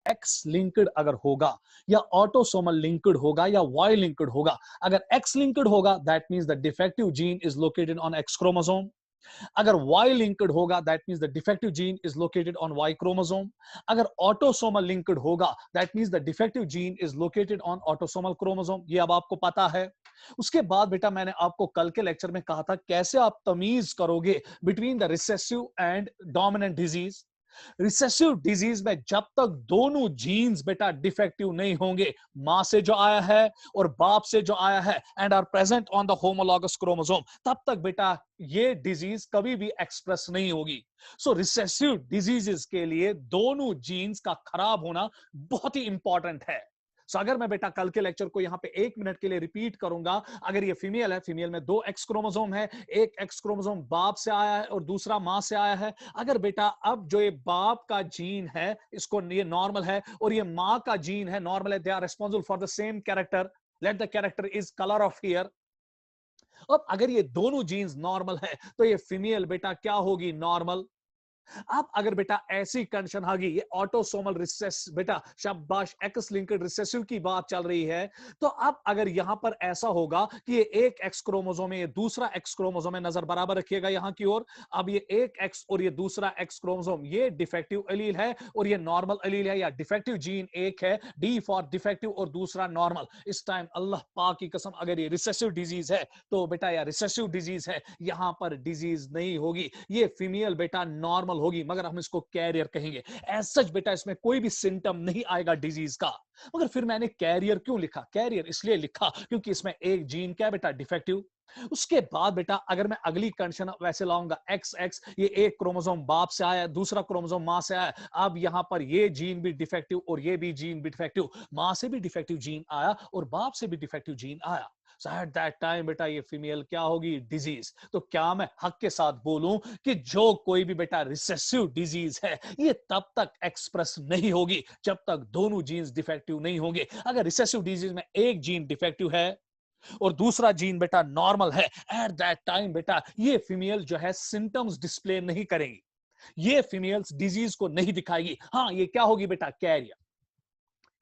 X linked अगर होगा या ऑटोसोमल लिंक्ड होगा या वाई लिंक्ड होगा, अगर एक्स लिंक्ड होगा that means the defective gene is located on X chromosome, अगर Y linked होगा that means the defective gene is located on Y chromosome, अगर ऑटोसोमल लिंक्ड होगा that means the defective gene is located on autosomal chromosome. ये अब आपको पता है। उसके बाद बेटा मैंने आपको कल के लेक्चर में कहा था कैसे आप तमीज करोगे between the recessive and dominant disease. Recessive disease में जब तक दोनों जीन्स बेटा डिफेक्टिव नहीं होंगे, मां से जो आया है और बाप से जो आया है and are present on the homologous chromosome, तब तक बेटा ये डिजीज कभी भी एक्सप्रेस नहीं होगी। सो रिसेसिव डिजीजेस के लिए दोनों जीन्स का खराब होना बहुत ही इंपॉर्टेंट है। सो अगर मैं बेटा कल के लेक्चर को यहां पे 1 मिनट के लिए रिपीट करूंगा, अगर ये फीमेल है, फीमेल में 2 एक्स क्रोमोसोम है, एक एक्स क्रोमोसोम बाप से आया है और दूसरा मां से आया है। अगर बेटा अब जो ये बाप का जीन है इसको ये नॉर्मल है और ये मां का जीन है नॉर्मल है, they are responsible for the same character, let the character is colour of hair. अब अगर ये दोनों जीन्स नॉर्मल है तो ये फीमेल बेटा क्या होगी, नॉर्मल। अब अगर बेटा ऐसी कंडीशन आ गई, ये ऑटोसोमल रिसेस बेटा शाबाश एक्स लिंक्ड रिसेसिव की बात चल रही है, तो अब अगर यहां पर ऐसा होगा कि ये एक एक्स क्रोमोसोम है, ये दूसरा एक्स क्रोमोसोम है, नजर बराबर रखिएगा यहां की ओर। अब ये एक एक्स और ये दूसरा एक्स क्रोमोसोम, ये डिफेक्टिव एलील है और ये नॉर्मल एलील है, या डिफेक्टिव जीन एक है, डी फॉर डिफेक्टिव और दूसरा नॉर्मल। इस टाइम अल्लाह पाक की कसम अगर ये रिसेसिव डिजीज है तो बेटा या रिसेसिव डिजीज है, यहां पर डिजीज नहीं होगी, ये फीमेल बेटा नॉर्मल होगी, मगर हम इसको कैरियर कहेंगे। एज सच बेटा इसमें कोई भी सिम्टम नहीं आएगा डिजीज का। मगर फिर मैंने कैरियर क्यों लिखा, कैरियर इसलिए लिखा क्योंकि इसमें एक जीन क्या बेटा, डिफेक्टिव। उसके बाद बेटा अगर मैं अगली कंडीशन वैसे लाऊंगा, एक्स एक्स, ये एक क्रोमोसोम बाप से आया, दूसरा क्रोमोसोम मां से आया, अब यहां पर ये जीन भी डिफेक्टिव और ये भी जीन भी डिफेक्टिव, मां से भी डिफेक्टिव जीन आया और बाप से भी डिफेक्टिव जीन आया। So at that time बेटा ये फीमेल क्या होगी, डिजीज। तो क्या मैं हक के साथ बोलूं कि जो कोई भी बेटा रिसेसिव डिजीज है ये तब तक एक्सप्रेस नहीं होगी जब तक दोनों जीन्स डिफेक्टिव नहीं होंगे। अगर रिसेसिव डिजीज में एक जीन डिफेक्टिव है और दूसरा जीन बेटा नॉर्मल है, एट दैट टाइम बेटा ये फीमेल जो है सिम्टम्स डिस्प्ले नहीं करेगी, ये फीमेल्स डिजीज को नहीं दिखाएगी। हाँ, ये क्या होगी बेटा, कैरियर।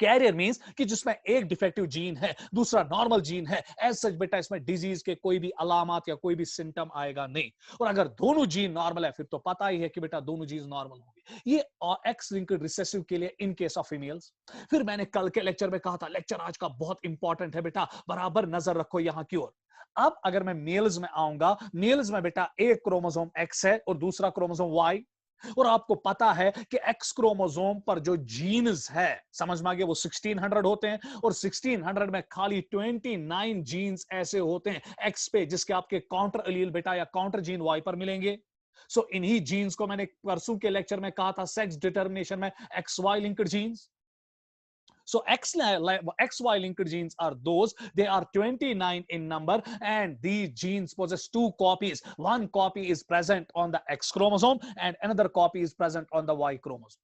कैरियर मींस कि जिसमें एक डिफेक्टिव जीन है दूसरा नॉर्मल जीन है, एज सच बेटा इसमें डिजीज के कोई भी अलामत या कोई भी सिम्टम आएगा नहीं। और अगर दोनों जीन नॉर्मल है फिर तो पता ही है कि बेटा दोनों जीन नॉर्मल होंगे। ये एक्स लिंक्ड रिसेसिव के लिए इन केस ऑफ फीमेल्स। फिर मैंने कल के लेक्चर में कहा था, लेक्चर आज का बहुत इंपॉर्टेंट है बेटा, बराबर नजर रखो यहां की ओर। अब अगर मैं मेल्स में आऊंगा, मेल्स में बेटा एक क्रोमोसोम एक्स है और दूसरा क्रोमोसोम वाई, और आपको पता है कि एक्स क्रोमोसोम पर जो जीन्स है समझ में आ गया, वो 1600 होते हैं और 1600 में खाली 29 जीन्स ऐसे होते हैं एक्स पे जिसके आपके काउंटर एलील बेटा या काउंटर जीन वाई पर मिलेंगे। सो इन्हीं जीन्स को मैंने परसों के लेक्चर में कहा था सेक्स डिटर्मिनेशन में X Y linked genes. So XY linked genes are those, they are 29 in number and these genes possess two copies. One copy is present on the X chromosome and another copy is present on the Y chromosome.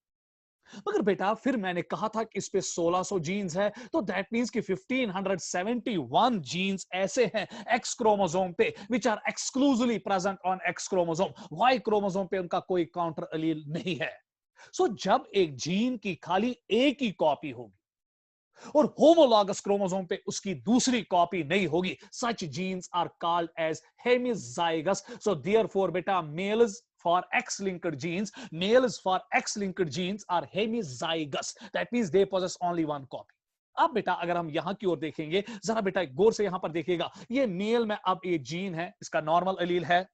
मगर बेटा फिर मैंने कहा था कि इस पे 1600 jeans है, तो दैट मींस कि 1571 जीन्स ऐसे हैं एक्स क्रोमोसोम पे which are exclusively present on X chromosome, Y chromosome पे उनका कोई काउंटर एलील नहीं है। सो जब एक जीन की खाली एक ही कॉपी होगी और होमोलॉगस क्रोमोसोम पे उसकी दूसरी कॉपी नहीं होगी, सच genes are called as hemizygous. So therefore बेटा males for X-linked genes, males for X-linked genes are hemizygous. That means they possess only one copy. अब बेटा अगर हम यहां की ओर देखेंगे, जरा बेटा गौर से यहां पर देखिएगा, ये मेल में अब ये जीन है, इसका नॉर्मल एलील है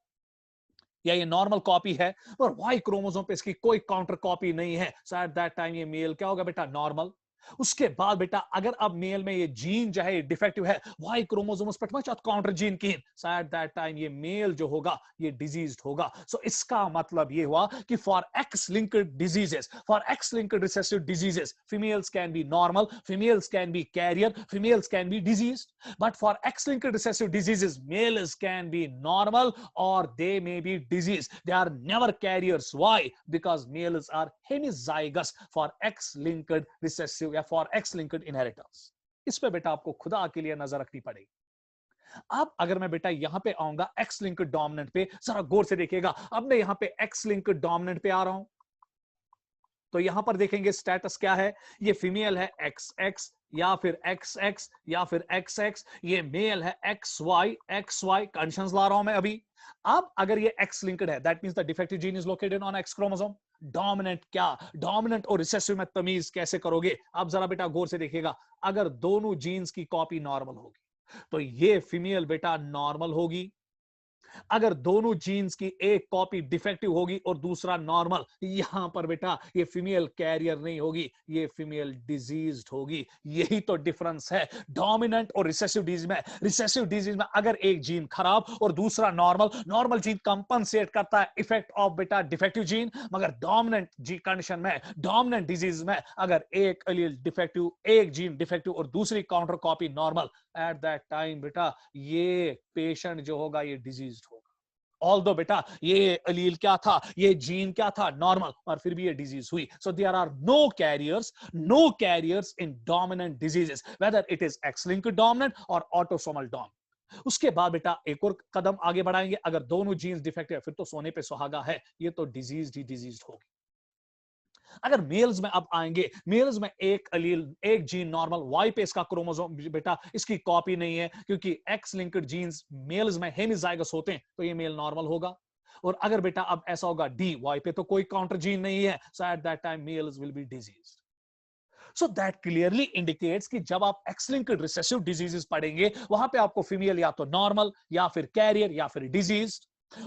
या ये नॉर्मल कॉपी है, और वाई क्रोमोसोम पे इसकी कोई काउंटर कॉपी नहीं है। सो एट दैट टाइम ये मेल क्या होगा बेटा, नॉर्मल। उसके बाद बेटा अगर अब मेल में ये जीन जो है डिफेक्टिव है, वाई क्रोमोसोम पर काउंटर जीन की, सो एट दैट टाइम ये मेल जो होगा ये डिजीज्ड होगा। सो इसका मतलब ये हुआ कि for X linked diseases, for X linked recessive diseases, females can be normal, females can be carrier, females can be diseased, but for X linked recessive diseases males can be normal और they may be diseased. They are never carriers. Why? Because males are hemizygous for X-linked recessive या for X-linked inheritance. इस पे बेटा आपको खुदा के लिए नजर रखनी पड़ेगी। अब अगर मैं बेटा यहां पे आऊंगा एक्स लिंक्ड डोमिनेंट पे, जरा गौर से देखिएगा, अब मैं यहां पे एक्स लिंक्ड डोमिनेंट पे आ रहा हूं, तो यहां पर देखेंगे स्टेटस क्या है, ये फीमेल है XX या फिर XX या फिर XX, ये मेल है XY कंडीशंस ला रहा हूं मैं अभी। अब अगर ये X लिंक्ड है, that means the defective gene is located on X chromosome. Dominant क्या, डोमिनेंट और रिसेसिव में तमीज कैसे करोगे, आप जरा बेटा गौर से देखिएगा। अगर दोनों जीन्स की कॉपी नॉर्मल होगी तो ये फीमेल बेटा नॉर्मल होगी। अगर दोनों जीन्स की एक कॉपी डिफेक्टिव होगी और दूसरा नॉर्मल, यहां पर बेटा ये फीमेल कैरियर नहीं होगी, ये फीमेल डिजीज्ड होगी। यही तो डिफरेंस है डोमिनेंट और रिसेसिव डिजीज में। रिसेसिव डिजीज में अगर एक जीन खराब और दूसरा नॉर्मल, नॉर्मल जीन कंपनसेट करता है इफेक्ट ऑफ बेटा डिफेक्टिव जीन, मगर डोमिनेंट जी कंडीशन में, डोमिनेंट डिजीज में अगर एक एलील डिफेक्टिव, एक जीन डिफेक्टिव और दूसरी counter copy normal, eight that time बेटा ये पेशेंट जो होगा ये डिजीज्ड होगा। ऑल्दो बेटा ये एलील क्या था, ये जीन क्या था, नॉर्मल, और फिर भी ये डिजीज हुई। So there are no carriers in dominant diseases, whether it is X linked dominant और ऑटोसोमल डोमिनेंट। उसके बाद बेटा एक और कदम आगे बढ़ाएंगे, अगर दोनों जीन्स डिफेक्टिव है फिर तो सोने पे सुहागा है, ये तो डिजीज ही डिजीज होगी। अगर मेल्स में अब आएंगे, मेल्स में एक अलील, एक जीन नॉर्मल, वाई पे इसका क्रोमोसोम बेटा इसकी कॉपी नहीं है, क्योंकि एक्स लिंक्ड जीन्स मेल्स में हेमिजाइगस होते हैं, तो ये मेल नॉर्मल होगा। और अगर बेटा अब ऐसा होगा डी, वाई पे तो कोई काउंटर जीन नहीं है, so at that time males will be diseased. So that clearly indicates कि जब आप एक्स लिंक्ड रिसेसिव डिजीजेस पढ़ेंगे, वहां पे आपको फीमेल या तो नॉर्मल या फिर कैरियर या फिर डिजीज,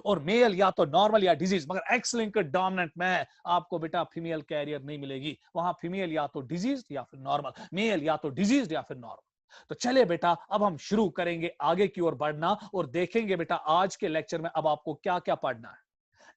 और मेल या तो नॉर्मल या डिजीज, मगर एक्स लिंक्ड डोमिनेंट में आपको बेटा फीमेल कैरियर नहीं मिलेगी। वहां फीमेल या तो डिजीज या फिर नॉर्मल, मेल या तो डिजीज या फिर नॉर्मल। तो चले बेटा अब हम शुरू करेंगे आगे की ओर बढ़ना और देखेंगे बेटा आज के लेक्चर में अब आपको क्या क्या पढ़ना है।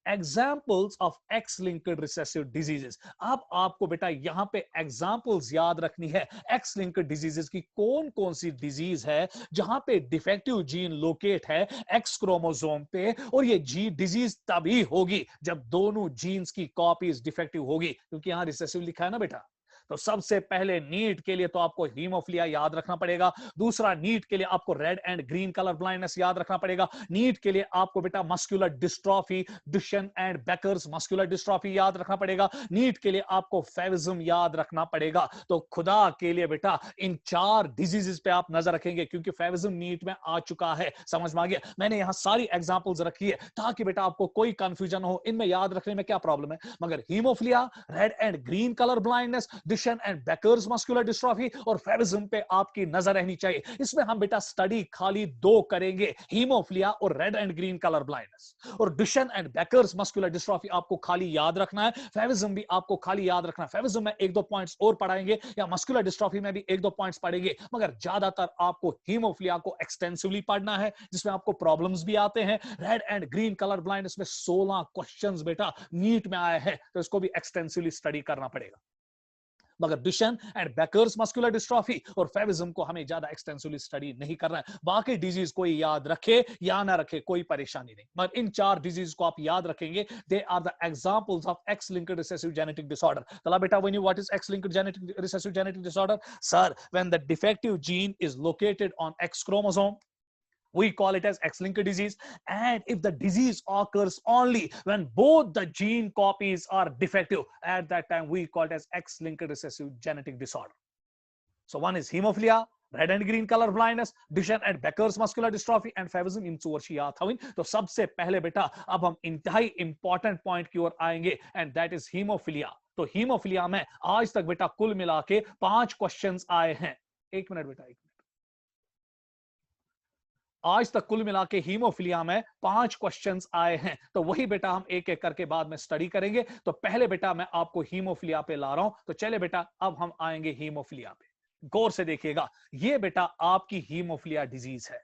Examples of X linked recessive diseases. अब आपको बेटा यहां पे एग्जाम्पल्स याद रखनी है एक्स लिंक्ड डिजीजेस की, कौन कौन सी डिजीज है जहां पे डिफेक्टिव जीन लोकेट है एक्स क्रोमोसोम पे, और ये जी डिजीज तभी होगी जब दोनों जीन्स की कॉपीज डिफेक्टिव होगी, क्योंकि यहां रिसेसिव लिखा है ना बेटा। तो सबसे पहले नीट के लिए तो आपको हीमोफिलिया याद रखना पड़ेगा। दूसरा नीट के लिए आपको red and green colour blindness याद रखना पड़ेगा। नीट के लिए आपको बेटा muscular dystrophy, Duchenne and Becker's muscular dystrophy याद रखना पड़ेगा। नीट के लिए आपको फेविज्म याद रखना पड़ेगा। तो खुदा के लिए बेटा इन 4 डिजीजेस पे आप नजर रखेंगे, क्योंकि फेविज्म नीट में आ चुका है। समझ में आ गया? मैंने यहां सारी एग्जांपल्स रखी है ताकि बेटा आपको कोई कंफ्यूजन हो, इनमें याद रखने में क्या प्रॉब्लम है। मगर haemophilia, red and green colour blindness, and Becker's muscular dystrophy और फेविज्म पे आपकी नजर रहनी चाहिए। इसमें हम बेटा स्टडी खाली 2 करेंगे, हीमोफिलिया और red and green colour blindness. और डुशेन एंड बेकर्स मस्कुलर डिस्ट्रॉफी आपको खाली याद रखना है, फेविज्म भी आपको खाली याद रखना है। फेविज्म में 1-2 पॉइंट्स और पढ़ाएंगे, या मस्कुलर डिस्ट्रॉफी में भी 1-2 पॉइंट्स पढ़ेंगे, मगर ज्यादातर आपको हीमोफिलिया को एक्सटेंसिवली पढ़ना है, जिसमें आपको प्रॉब्लम्स भी आते हैं। Red and green colour blindness में 16 क्वेश्चंस बेटा नीट में आए हैं, तो इसको भी एक्सटेंसिवली स्टडी करना पड़ेगा। मगर डुशेन एंड बेकर्स मस्कुलर डिस्ट्रॉफी और फेविज्म को हमें ज्यादा एक्सटेंसिवली स्टडी नहीं करना है। बाकी डिजीज कोई याद रखे या ना रखे कोई परेशानी नहीं, मगर इन 4 डिजीज को आप याद रखेंगे। They are the examples of X linked recessive genetic disorder. चला बेटा, when you what is X linked genetic recessive genetic disorder? Sir, when the defective gene is located on X chromosome, we call it as X-linked disease. And if the disease occurs only when both the gene copies are defective, at that time we call it as X-linked recessive genetic disorder. So one is hemophilia, red and green colour blindness, Duchenne and Becker's muscular dystrophy and favism इन चोरची याद हविन। तो सबसे पहले बेटा अब हम इंतहाई इंपॉर्टेंट पॉइंट की ओर आएंगे, एंड दैट इज हीमोफिलिया। तो हीमोफिलिया में आज तक बेटा कुल मिला के 5 क्वेश्चंस आए हैं। एक मिनट बेटा, आज तक कुल मिला के हीमोफिलिया में 5 क्वेश्चंस आए हैं। तो वही बेटा हम एक एक करके बाद में स्टडी करेंगे। तो पहले बेटा मैं आपको हीमोफिलिया पे ला रहा हूं, तो चले बेटा अब हम आएंगे हीमोफिलिया पे। गौर से देखिएगा, ये बेटा आपकी हीमोफिलिया डिजीज है।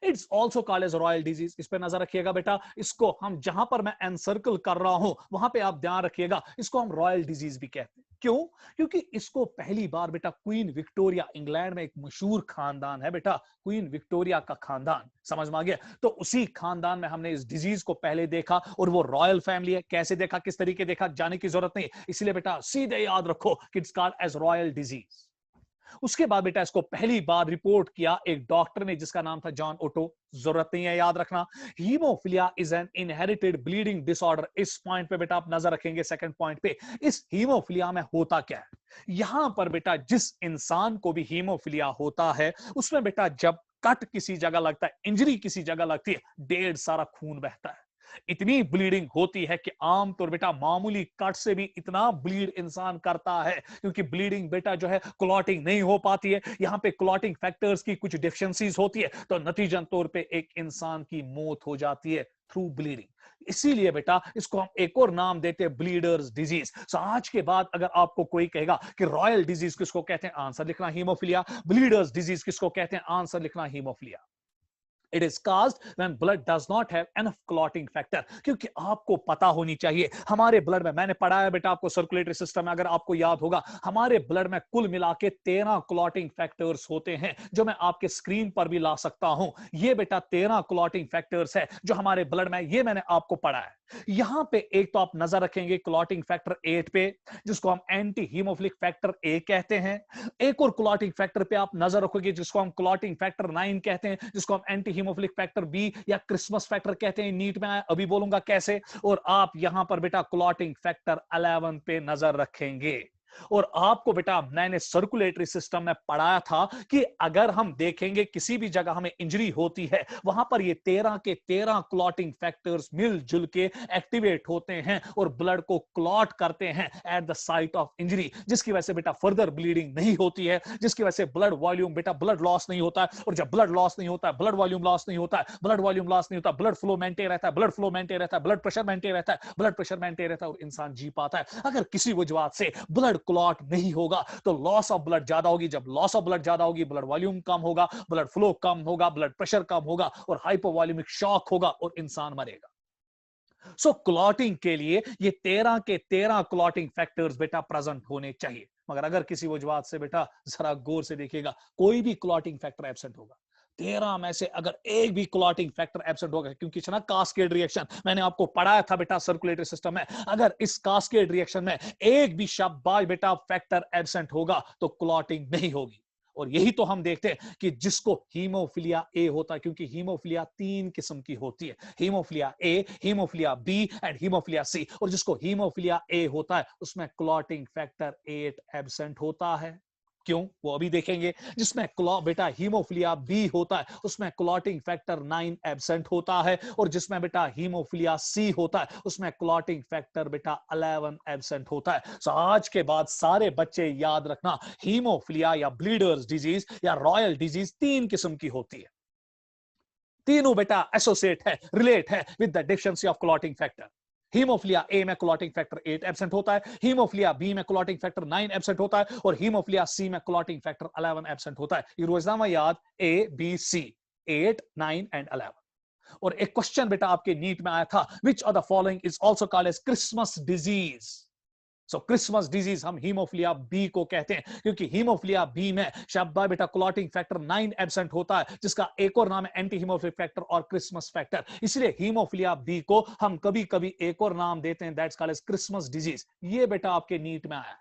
It's also called as royal disease. इस पे नजर रखिएगा बेटा, इसको हम जहां पर मैं एनसर्कल कर रहा हूं वहां पे आप ध्यान रखिएगा, इसको हम रॉयल डिजीज भी कहते हैं। क्यों? क्योंकि इसको पहली बार बेटा क्वीन विक्टोरिया, इंग्लैंड में एक मशहूर खानदान है बेटा, क्वीन विक्टोरिया का खानदान, समझ में आ गया? तो उसी खानदान में हमने इस डिजीज को पहले देखा, और वो रॉयल फैमिली है। कैसे देखा, किस तरीके देखा, जाने की जरूरत नहीं, इसलिए बेटा सीधे याद रखो कि it's called as royal disease. उसके बाद बेटा इसको पहली बार रिपोर्ट किया एक डॉक्टर ने जिसका नाम था जॉन ओटो। जरूरत नहीं है याद रखना। Haemophilia is an inherited bleeding disorder. इस पॉइंट पे बेटा आप नजर रखेंगे सेकंड पॉइंट पे। इस हीमोफिलिया में होता क्या है यहां पर बेटा, जिस इंसान को भी हीमोफिलिया होता है उसमें बेटा जब कट किसी जगह लगता है, इंजरी किसी जगह लगती है, ढेर सारा खून बहता है। इतनी ब्लीडिंग होती है कि आमतौर बेटा मामूली कट से भी इतना ब्लीड इंसान करता है, क्योंकि ब्लीडिंग बेटा जो है क्लॉटिंग नहीं हो पाती है, यहां पे क्लॉटिंग फैक्टर्स की कुछ डिफिशियंसीज होती है, तो नतीजन तौर पे एक इंसान की मौत हो जाती है थ्रू ब्लीडिंग। इसीलिए बेटा इसको हम एक और नाम देते हैं ब्लीडर्स डिजीज। सो आज के बाद अगर आपको कोई कहेगा कि रॉयल डिजीज किसको कहते हैं, आंसर लिखना हीमोफिलिया। ब्लीडर्स डिजीज किसको कहते हैं, आंसर लिखना haemophilia. It is caused when blood does not have enough clotting factor। क्योंकि आपको पता होनी चाहिए हमारे ब्लड में, मैंने पढ़ाया बेटा आपको सर्कुलेटरी सिस्टम में, अगर आपको याद होगा हमारे ब्लड में कुल मिला के 13 क्लॉटिंग फैक्टर्स होते हैं, जो मैं आपके स्क्रीन पर भी ला सकता हूं। ये बेटा 13 क्लॉटिंग फैक्टर्स है जो हमारे ब्लड में, ये मैंने आपको पढ़ा है। यहां पे एक तो आप नजर रखेंगे क्लॉटिंग फैक्टर 8 पे, जिसको हम एंटी हीमोफिलिक फैक्टर ए कहते हैं। एक और क्लॉटिंग फैक्टर पे आप नजर रखोगे जिसको हम क्लॉटिंग फैक्टर 9 कहते हैं, जिसको हम एंटी हीमोफिलिक फैक्टर बी या क्रिसमस फैक्टर कहते हैं। नीट में अभी बोलूंगा कैसे। और आप यहां पर बेटा क्लॉटिंग फैक्टर 11 पे नजर रखेंगे। और आपको बेटा मैंने सर्कुलेटरी सिस्टम में पढ़ाया था कि अगर हम देखेंगे किसी भी जगह हमें इंजरी होती है, वहां पर ये 13 के 13 क्लॉटिंग फैक्टर्स मिलजुल के एक्टिवेट होते हैं और ब्लड को क्लॉट करते हैं at the site of injury, जिसकी वजह से बेटा फर्दर ब्लीडिंग नहीं होती है, जिसकी वजह से ब्लड वॉल्यूम बेटा, ब्लड लॉस नहीं होता है। और जब ब्लड लॉस नहीं होता है, ब्लड वॉल्यूम लॉस नहीं होता है, ब्लड वॉल्यूम लॉस नहीं होता, ब्लड फ्लो मेंटेन रहता है, ब्लड फ्लो मेंटेन रहता है, ब्लड प्रेशर मेंटेन रहता है, ब्लड प्रेशर मेंटेन रहता है और इंसान जी पाता है। अगर किसी वजह से ब्लड क्लॉट नहीं होगा तो लॉस ऑफ ब्लड ज्यादा होगी। जब लॉस ऑफ ब्लड ज्यादा होगी, ब्लड वॉल्यूम कम होगा, ब्लड फ्लो कम होगा, ब्लड प्रेशर कम होगा और हाइपोवॉल्यूमिक शॉक होगा और इंसान मरेगा। सो क्लॉटिंग के लिए ये 13 के 13 क्लॉटिंग फैक्टर्स बेटा प्रेजेंट होने चाहिए। मगर अगर किसी वजह से बेटा जरा गौर से देखिएगा, कोई भी क्लॉटिंग फैक्टर एब्सेंट होगा, 13 में से अगर एक भी क्लॉटिंग फैक्टर एब्सेंट होगा, क्योंकि ना कास्केड रिएक्शन मैंने आपको पढ़ाया था बेटा सर्कुलेटरी सिस्टम में, अगर इस कास्केड रिएक्शन में एक भी शाबाश बेटा फैक्टर एब्सेंट होगा तो क्लॉटिंग नहीं होगी। और यही तो हम देखते हैं कि जिसको हीमोफिलिया ए होता है, क्योंकि हीमोफिलिया 3 किस्म की होती है, haemophilia A, haemophilia B and haemophilia C. और जिसको हीमोफिलिया ए होता है उसमें क्लॉटिंग फैक्टर 8 एब्सेंट होता है। क्यों, वो अभी देखेंगे। जिसमें बेटा हीमोफिलिया बी होता है उसमें क्लॉटिंग फैक्टर 9 एब्सेंट होता है, और जिसमें बेटा हीमोफिलिया सी होता है उसमें क्लॉटिंग फैक्टर बेटा 11 एब्सेंट होता है। सो आज के बाद सारे बच्चे याद रखना, हीमोफिलिया या ब्लीडर्स डिजीज या रॉयल डिजीज 3 किस्म की होती है। तीनों बेटा एसोसिएट है, रिलेट है with the deficiency of clotting factor. Haemophilia A में क्लॉटिंग फैक्टर 8 एब्सेंट होता है, हीमोफिलिया बी में क्लॉटिंग फैक्टर 9 एब्सेंट होता है, और हीमोफिलिया सी में क्लॉटिंग फैक्टर 11 एब्सेंट होता है। ये रोजनामा याद, ए बी सी, 8 9 एंड 11। और एक क्वेश्चन बेटा आपके नीट में आया था, which of the following is also called as Christmas disease. So Christmas disease हम हीमोफिलिया बी को कहते हैं, क्योंकि हीमोफिलिया बी में शाबाश बेटा क्लॉटिंग फैक्टर 9 एब्सेंट होता है, जिसका एक और नाम है एंटी हीमोफिलिक फैक्टर और क्रिसमस फैक्टर। इसलिए हीमोफिलिया बी को हम कभी कभी एक और नाम देते हैं, that's called as Christmas disease. ये बेटा आपके नीट में आया है।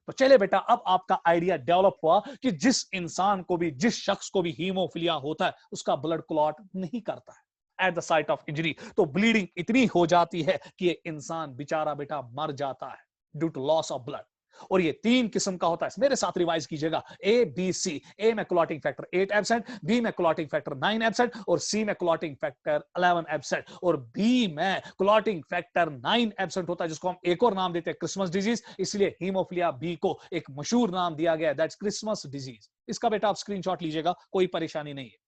तो चले बेटा, अब आपका आइडिया डेवलप हुआ कि जिस इंसान को भी, जिस शख्स को भी हीमोफिलिया होता है उसका ब्लड क्लॉट नहीं करता है at the site of injury, तो ब्लीडिंग इतनी हो जाती है कि ये इंसान बेचारा बेटा मर जाता है due to loss of blood. और ये 3 किस्म का होता है, मेरे साथ रिवाइज कीजिएगा, ए बी सी। ए में क्लॉटिंग फैक्टर 8 एब्सेंट, बी में क्लॉटिंग फैक्टर 9 एब्सेंट, और सी में क्लॉटिंग फैक्टर 11 एब्सेंट, और बी में क्लॉटिंग फैक्टर 9 एब्सेंट होता है, जिसको हम एक और नाम देते हैं क्रिसमस डिजीज। इसलिए हीमोफिलिया बी को एक मशहूर नाम दिया गया है, दैट्स क्रिसमस डिजीज। इसका बेटा आप स्क्रीनशॉट लीजिएगा, कोई परेशानी नहीं है,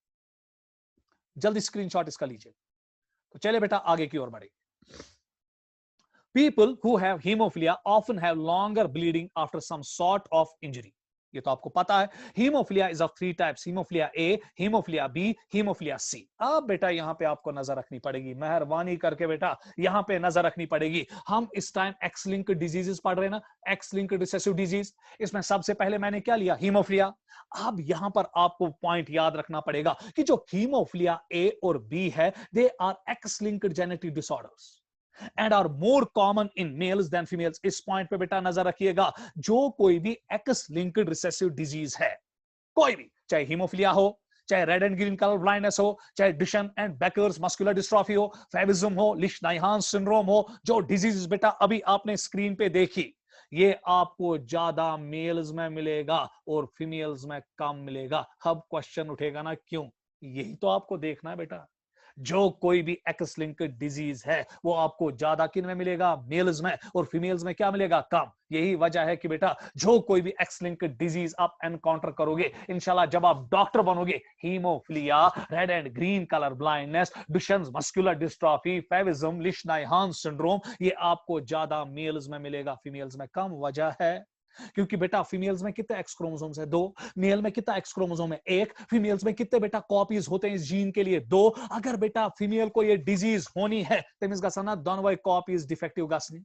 जल्दी स्क्रीनशॉट इसका लीजिए। तो चले बेटा आगे की ओर बढ़े। People who have hemophilia often have longer bleeding after some sort of injury. ये तो आपको पता है। Haemophilia is of 3 types, haemophilia A, haemophilia B, haemophilia C. अब बेटा यहां पे आपको नजर रखनी पड़ेगी, मेहरबानी करके बेटा यहां पे नजर रखनी पड़ेगी। हम इस टाइम एक्स लिंक्ड डिजीजेस पढ़ रहे हैं ना, एक्स लिंक्ड रिसेसिव डिजीज। इसमें सबसे पहले मैंने क्या लिया, हीमोफिलिया। अब यहां पर आपको पॉइंट याद रखना पड़ेगा कि जो हीमोफिलिया ए और बी है, they are X linked genetic disorders. And are more common in males than females. इस पॉइंट पे बेटा नजर रखिएगा, जो कोई भी एक्स लिंक्ड रिसेसिव डिजीज है, कोई भी, चाहे हीमोफिलिया हो, चाहे red and green colour blindness हो, चाहे डिशन एंड बेकर्स मस्कुलर डिस्ट्रॉफी हो, फेविज्म हो, लिश-नाइहान सिंड्रोम हो, जो डिजीज बेटा अभी आपने स्क्रीन पे देखी, ये आपको ज्यादा मेल्स में मिलेगा और फीमेल्स में कम मिलेगा। अब क्वेश्चन उठेगा ना, क्यों? यही तो आपको देखना है बेटा। जो कोई भी एक्स लिंक्ड डिजीज है वो आपको ज्यादा किन में मिलेगा? मेल्स में, और फीमेल्स में क्या मिलेगा? कम। यही वजह है कि बेटा जो कोई भी एक्स लिंक्ड डिजीज आप एनकाउंटर करोगे, इंशाल्लाह जब आप डॉक्टर बनोगे, haemophilia, red and green colour blindness, Duchenne's muscular dystrophy, favism, Lesch Nyhan syndrome, ये आपको ज्यादा मेल्स में मिलेगा, फीमेल्स में कम। वजह है क्योंकि बेटा फीमेल्स में कितने एक्स क्रोमोसोम्स है? 2। मेल में कितना एक्स क्रोमोसोम है? 1। फीमेल्स में कितने बेटा कॉपीज होते हैं इस जीन के लिए? 2। अगर बेटा फीमेल को ये डिजीज होनी है, तमीज गसना दोनों कॉपीज डिफेक्टिव गसनी।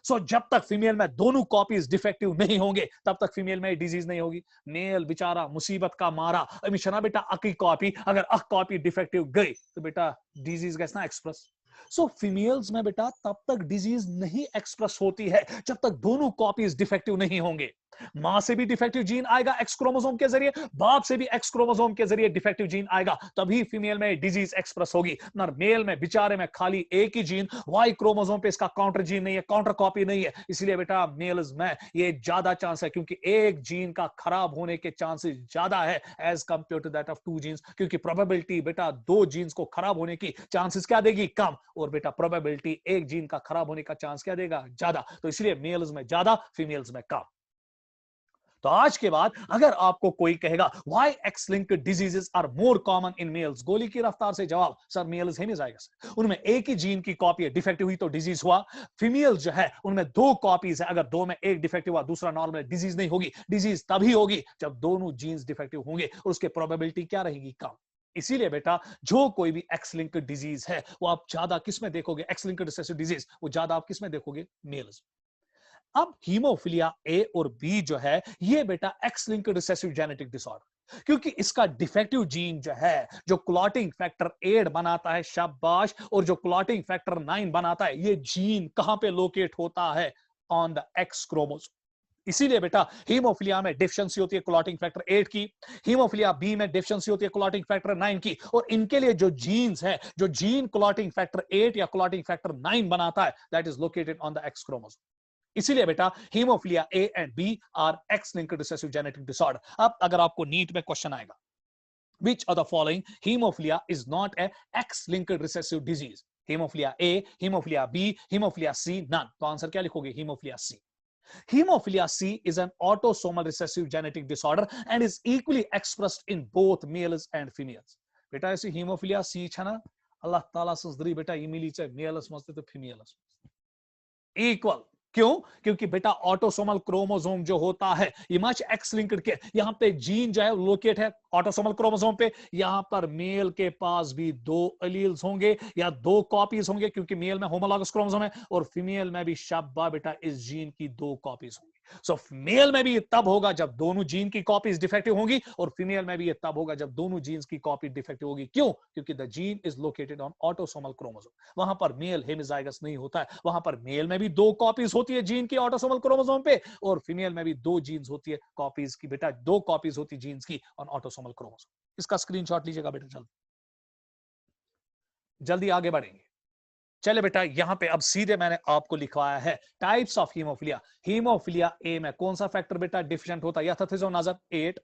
सो जब तक फीमेल में दोनों कॉपीज डिफेक्टिव नहीं होंगे, तब तक फीमेल में डिजीज नहीं होगी। मेल बेचारा मुसीबत का मारा, अमिशना बेटा अकी कॉपी, अगर अक कॉपी डिफेक्टिव गई तो बेटा डिजीज गैस ना एक्सप्रेस। सो फीमेल्स में बेटा तब तक डिजीज नहीं एक्सप्रेस होती है जब तक दोनों कॉपीज डिफेक्टिव नहीं होंगे। मां से भी डिफेक्टिव जीन आएगा एक्स क्रोमोसोम के जरिए, बाप से भी एक्स क्रोमोसोम के जरिए डिफेक्टिव जीन आएगा, तभी फीमेल में डिजीज एक्सप्रेस होगी। ना मेल में बेचारे में खाली एक ही जीन, वाई क्रोमोसोम पे इसका काउंटर जीन नहीं है, काउंटर कॉपी नहीं है, इसलिए बेटा मेल्स में ये ज्यादा चांस है, क्योंकि एक जीन का खराब होने के चांसेस ज्यादा है as compare to that of 2 genes. क्योंकि प्रोबेबिलिटी बेटा 2 जीन्स को खराब होने की चांसेस क्या देगी? कम। और बेटा प्रोबेबिलिटी एक जीन का खराब होने का चांस क्या देगा? ज्यादा। तो इसलिए मेल्स में ज्यादा, फीमेल्स में कम। तो आज के बाद अगर आपको कोई कहेगा why X linked diseases are more common in males, गोली की रफ्तार से जवाब, सर मेल्स हेमिजाइगस, उनमें एक ही जीन की कॉपी है, डिफेक्टिव हुई तो डिजीज हुआ। फीमेल जो है उनमें 2 कॉपीज है, अगर 2 में एक डिफेक्टिव हुआ, दूसरा नॉर्मल, डिजीज नहीं होगी। डिजीज तभी होगी जब दोनों जीन्स डिफेक्टिव होंगे, और उसके प्रोबेबिलिटी क्या रहेगी? कम। इसीलिए बेटा जो कोई भी एक्स लिंक्ड डिजीज है वो आप ज्यादा किस में देखोगे? एक्स लिंक्ड रिसेसिव डिजीज वो ज्यादा आप किस में देखोगे? मेल्स। अब हीमोफिलिया ए और बी जो है ये बेटा x linked recessive genetic disorder, क्योंकि इसका डिफेक्टिव जीन जो है, जो क्लॉटिंग फैक्टर 8 बनाता है, शाबाश, और जो क्लॉटिंग फैक्टर 9 बनाता है, ये जीन कहां पे लोकेट होता है? On the X chromosome. इसीलिए बेटा हीमोफिलिया में डिफिशिएंसी होती है क्लॉटिंग फैक्टर 8 की, हीमोफिलिया बी में डिफिशिएंसी होती है क्लॉटिंग फैक्टर 9 की, और इनके लिए जो जीन्स है, जो जीन क्लॉटिंग फैक्टर 8 या क्लॉटिंग फैक्टर 9 बनाता है, that is located on the X chromosome. इसीलिए बेटा haemophilia A and B are X linked recessive genetic disorder. अब अगर आपको नीट में क्वेश्चन आएगा, which of the following hemophilia is not a X-linked recessive disease? Hemophilia A, hemophilia B, hemophilia C, none. तो answer क्या लिखोगे? hemophilia C. Hemophilia C is an autosomal recessive genetic disorder and is equally expressed in both males and females. बेटा ऐसी hemophilia C है ना, अल्लाह ताला से बेटा ये मिली चाहे मेल्स मस्ते तो फीमेल्स इक्वल। क्यों? क्योंकि बेटा ऑटोसोमल क्रोमोसोम जो होता है ये मच एक्स लिंक्ड के, यहां पे जीन जो है लोकेट है ऑटोसोमल क्रोमोसोम पे, यहां पर मेल के पास भी 2 एलील्स होंगे या 2 कॉपीज होंगे, क्योंकि मेल में होमोलॉगस क्रोमोसोम है और फीमेल में भी शाबा बेटा इस जीन की 2 कॉपीज होंगी। सो मेल में भी ये तब होगा जब दोनों जीन की कॉपीज डिफेक्टिव होंगी, और फीमेल में भी ये तब होगा जब दोनों जीन्स की कॉपी डिफेक्टिव होगी। क्यों? क्योंकि the gene is located on autosomal chromosome. वहां पर मेल हेमिजाइगस नहीं होता है, वहां पर मेल में भी 2 कॉपीज होती है जीन की ऑटोसोमल क्रोमोसोम पे, और फीमेल में भी 2 जीन्स होती है कॉपीज की, बेटा 2 कॉपीज होती जीन्स की ऑन ऑटोसोमल क्रोमोसोम। इसका स्क्रीनशॉट लीजिएगा बेटा, जल्दी जल्दी आगे बढ़ेंगे। चले बेटा यहां पे अब सीधे मैंने आपको लिखवाया है types of haemophilia. Haemophilia A में कौन सा फैक्टर बेटा डिफिशिएंट होता है? यथाथिजोनाजर 8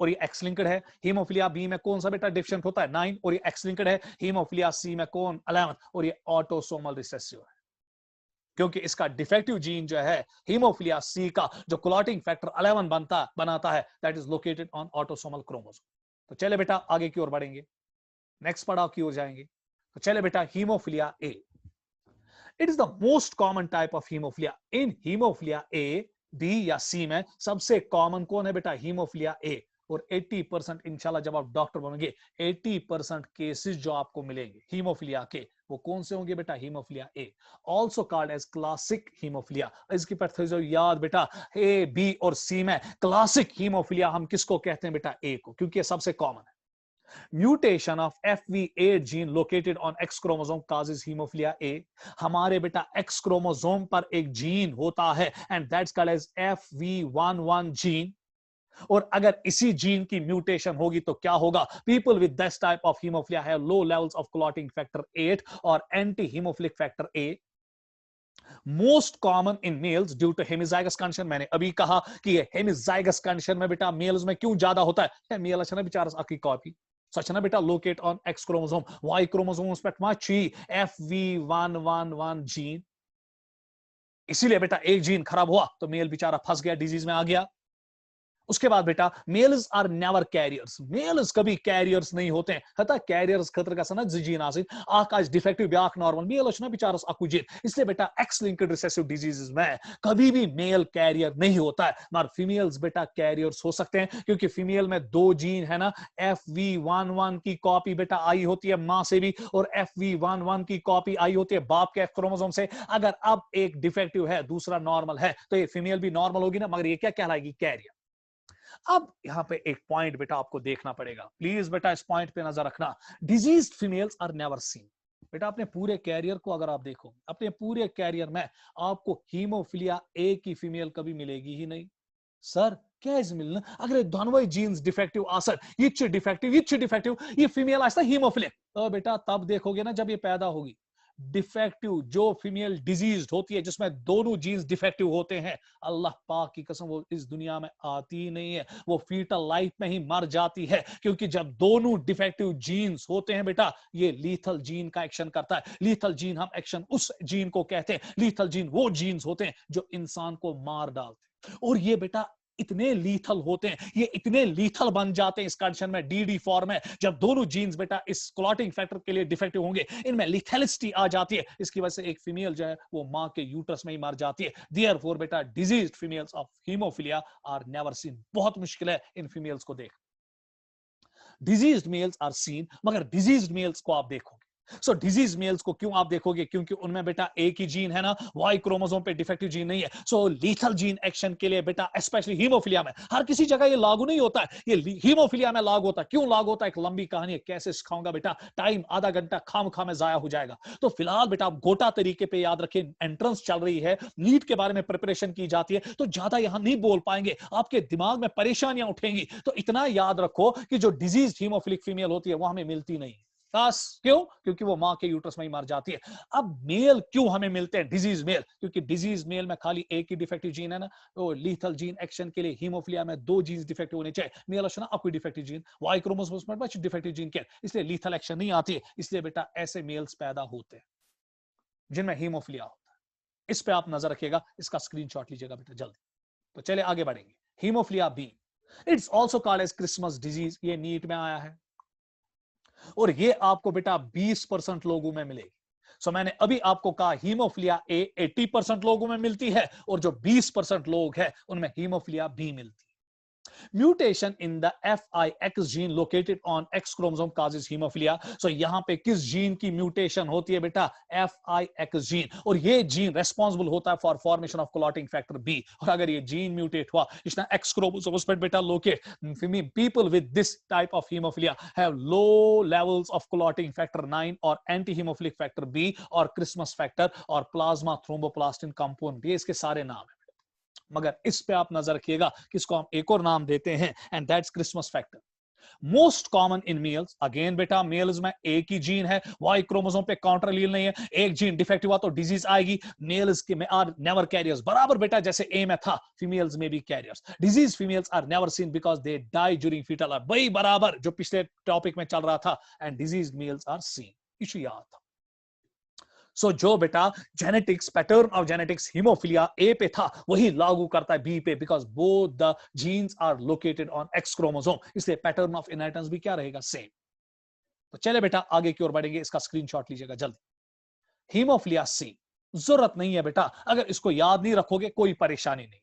और ये एक्स लिंक्ड है। हीमोफिलिया बी में कौन सा बेटा डिफिशिएंट होता है? 9 और ये एक्स लिंक्ड है। हीमोफिलिया सी में कौन? 11 और ये ऑटोसोमल रिसेसिव है, क्योंकि इसका डिफेक्टिव जीन जो है हीमोफिलिया सी का, जो क्लॉटिंग फैक्टर 11 बनाता है, that is located on autosomal chromosome. तो चले बेटा आगे की ओर बढ़ेंगे, नेक्स्ट पड़ाव की ओर जाएंगे। तो चले बेटा haemophilia A, it is the most common type of haemophilia. इन हीमोफिलिया ए, बी या सी में सबसे कॉमन कौन है बेटा? Haemophilia A. और 80% इंशाल्लाह जब आप डॉक्टर बनोगे 80% केसेस जो आपको मिलेंगे हीमोफिलिया के, वो कौन से होंगे बेटा? Haemophilia A, also called as classic haemophilia. इसकी पैथोलॉजी याद बेटा, ए बी और सी में क्लासिक हीमोफिलिया हम किसको कहते हैं बेटा? ए को, क्योंकि ये सबसे कॉमन है। Mutation of FV8 gene located on X chromosome causes haemophilia A. हमारे बेटा एक्स क्रोमोसोम पर एक जीन होता है and that's called as FV11 gene. और अगर इसी जीन की म्यूटेशन होगी तो क्या होगा? People with this type of haemophilia have low levels of clotting factor 8 और anti haemophilic factor A. Most common in males due to hemizygous condition. मैंने अभी कहा कि ये हेमिजाइगस कंडीशन में बेटा मेल्स में क्यों ज्यादा होता है? मेल अच्छा ना बेचारा आपकी कॉपी सच ना बेटा locate on X chromosome, Y chromosome पे मची FV111 जीन। इसीलिए बेटा एक जीन खराब हुआ तो मेल बेचारा फंस गया, डिजीज में आ गया। उसके बाद बेटा males are never carriers. Males कभी कैरियर्स नहीं होते हैं। हता कैरियर्स खतर गसन जीन आसिन आक आज डिफेक्टिव ब्याक नॉर्मल मेल ना बेचारस अकु जीन। इसलिए बेटा एक्स लिंक्ड रिसेसिव डिजीजेस में कभी भी मेल कैरियर नहीं होता है, मगर फीमेल्स बेटा कैरियर्स हो सकते हैं क्योंकि फीमेल में दो जीन है ना, FV11 की कॉपी बेटा आई होती है मां से भी और FV11 की कॉपी आई होती है बाप के क्रोमोसोम से। अगर अब एक डिफेक्टिव है दूसरा नॉर्मल है तो ये फीमेल भी नॉर्मल होगी ना, मगर ये क्या कहलाएगी? कैरियर। अब यहां पे एक पॉइंट बेटा आपको देखना पड़ेगा, प्लीज बेटा इस पॉइंट पे नजर रखना। Disease females are never seen. बेटा अपने पूरे कैरियर को अगर आप देखो, अपने पूरे कैरियर में आपको हीमोफिलिया ए की फीमेल कभी मिलेगी ही नहीं। सर क्या मिलना? अगर दोनों जीन्स डिफेक्टिव आसर ये डिफेक्टिव ये फीमेल आस्ता हीमोफिलिक, तो बेटा तब देखोगे ना जब ये पैदा होगी। डिफेक्टिव जो फीमेल डिजीज होती है जिसमें दोनों जीन्स डिफेक्टिव होते हैं, अल्लाह पाक की कसम वो इस दुनिया में आती ही नहीं है, वो फीटल लाइफ में ही मर जाती है। क्योंकि जब दोनों डिफेक्टिव जीन्स होते हैं बेटा, ये लीथल जीन का एक्शन करता है। लीथल जीन हम एक्शन उस जीन को कहते हैं, लीथल जीन वो जीन्स होते हैं जो इंसान को मार डालते हैं। और ये बेटा इतने लीथल होते हैं, ये इतने लीथल बन जाते हैं इस कंडीशन में, DD फॉर्म में, जब दोनों जीन्स बेटा इस क्लॉटिंग फैक्टर के लिए डिफेक्टिव होंगे, इनमें लिथेलिसिटी आ जाती है। इसकी वजह से एक फीमेल जो है वो मां के यूट्रस में ही मर जाती है। देयरफॉर बेटा diseased females of haemophilia are never seen. बहुत मुश्किल है इन फीमेल्स को देख। डिजीज्ड मेल्स आर सीन, मगर डिजीज्ड मेल्स को आप देखोगे। सो डिजीज मेल्स को क्यों आप देखोगे? क्योंकि उनमें बेटा एक ही जीन है ना, वाई क्रोमोसोम पे डिफेक्टिव जीन नहीं है। सो लीथल जीन एक्शन के लिए बेटा स्पेशली हीमोफिलिया में, हर किसी जगह ये लागू नहीं होता है, ये हीमोफिलिया में लागू होता है। क्यों लागू होता है? एक लंबी कहानी है, कैसे सिखाऊंगा बेटा, टाइम आधा घंटा खामखा में जाया हो जाएगा। तो फिलहाल बेटा आप गोटा तरीके पे याद रखें, एंट्रेंस चल रही है, नीट के बारे में प्रिपरेशन की जाती है, तो ज्यादा यहां नहीं बोल पाएंगे, आपके दिमाग में परेशानियां उठेंगी। तो इतना याद रखो कि जो डिजीज हीमोफिलिक फीमेल होती है वो हमें मिलती नहीं। क्यों? क्योंकि वो मां के यूट्रस में ही मर जाती है। अब मेल क्यों हमें मिलते हैं डिजीज मेल? क्योंकि डिजीज मेल में खाली एक ही डिफेक्टिव जीन है ना, तो लीथल जीन एक्शन के लिए हीमोफिलिया में दो जीन डिफेक्टिव होने चाहिए। मेल अच्छा ना आपको डिफेक्टिव जीन, वाई क्रोमोसोम में डिफेक्टिव जीन के, इसलिए लीथल एक्शन नहीं आती है। इसलिए बेटा ऐसे मेल्स पैदा होते हैं जिनमें हीमोफिलिया होता है। इस पे आप नजर रखिएगा, इसका स्क्रीनशॉट लीजिएगा बेटा जल्दी। तो चलिए आगे बढ़ेंगे। Haemophilia B, it's also called as Christmas disease. ये नीट में आया है और ये आपको बेटा 20% लोगों में मिलेगी। सो मैंने अभी आपको कहा हीमोफिलिया ए 80% लोगों में मिलती है और जो 20% लोग हैं उनमें हीमोफिलिया बी मिलती है। Mutation in the FIX gene located on X chromosome causes haemophilia. So यहां पे किस जीन की म्यूटेशन होती है बेटा? FIX जीन, और ये जीन रेस्पॉन्सिबल होता है for formation of clotting factor B. और अगर ये जीन म्यूटेट हुआ इसने एक्स क्रोमोसोम पर बेटा locate, people with this type of haemophilia have low levels of clotting factor 9 और एंटी हीमोफिलिक फैक्टर बी और क्रिसमस फैक्टर और प्लाज्मा थ्रोम्बोप्लास्टिन कंपाउंड। ये इसके सारे नाम है, मगर इस पे आप नजर रखिएगा किसको हम एक और नाम देते हैं, and that's Christmas factor. Most common in mails, again बेटा मेल्स में एक ही जीन है, वाई क्रोमोसोम पे काउंटर लील नहीं है, एक जीन डिफेक्टिव हुआ तो डिजीज आएगी। मेल्स के में आर नेवर कैरियर्स, बराबर बेटा जैसे ए में था, फीमेल्स में भी carriers. Disease females are never seen because they die during foetal, वही बराबर जो पिछले टॉपिक में चल रहा था, and disease males are seen. Issue याद था। सो जो बेटा genetics, pattern of genetics haemophilia A पे था वही लागू करता है बी पे, because both the genes are located on X chromosome, इसलिए पैटर्न ऑफ इनहेरिटेंस भी क्या रहेगा? सेम। तो चले बेटा आगे की ओर बढ़ेंगे, इसका स्क्रीनशॉट लीजिएगा जल्दी। हीमोफिलिया सी, जरूरत नहीं है बेटा, अगर इसको याद नहीं रखोगे कोई परेशानी नहीं।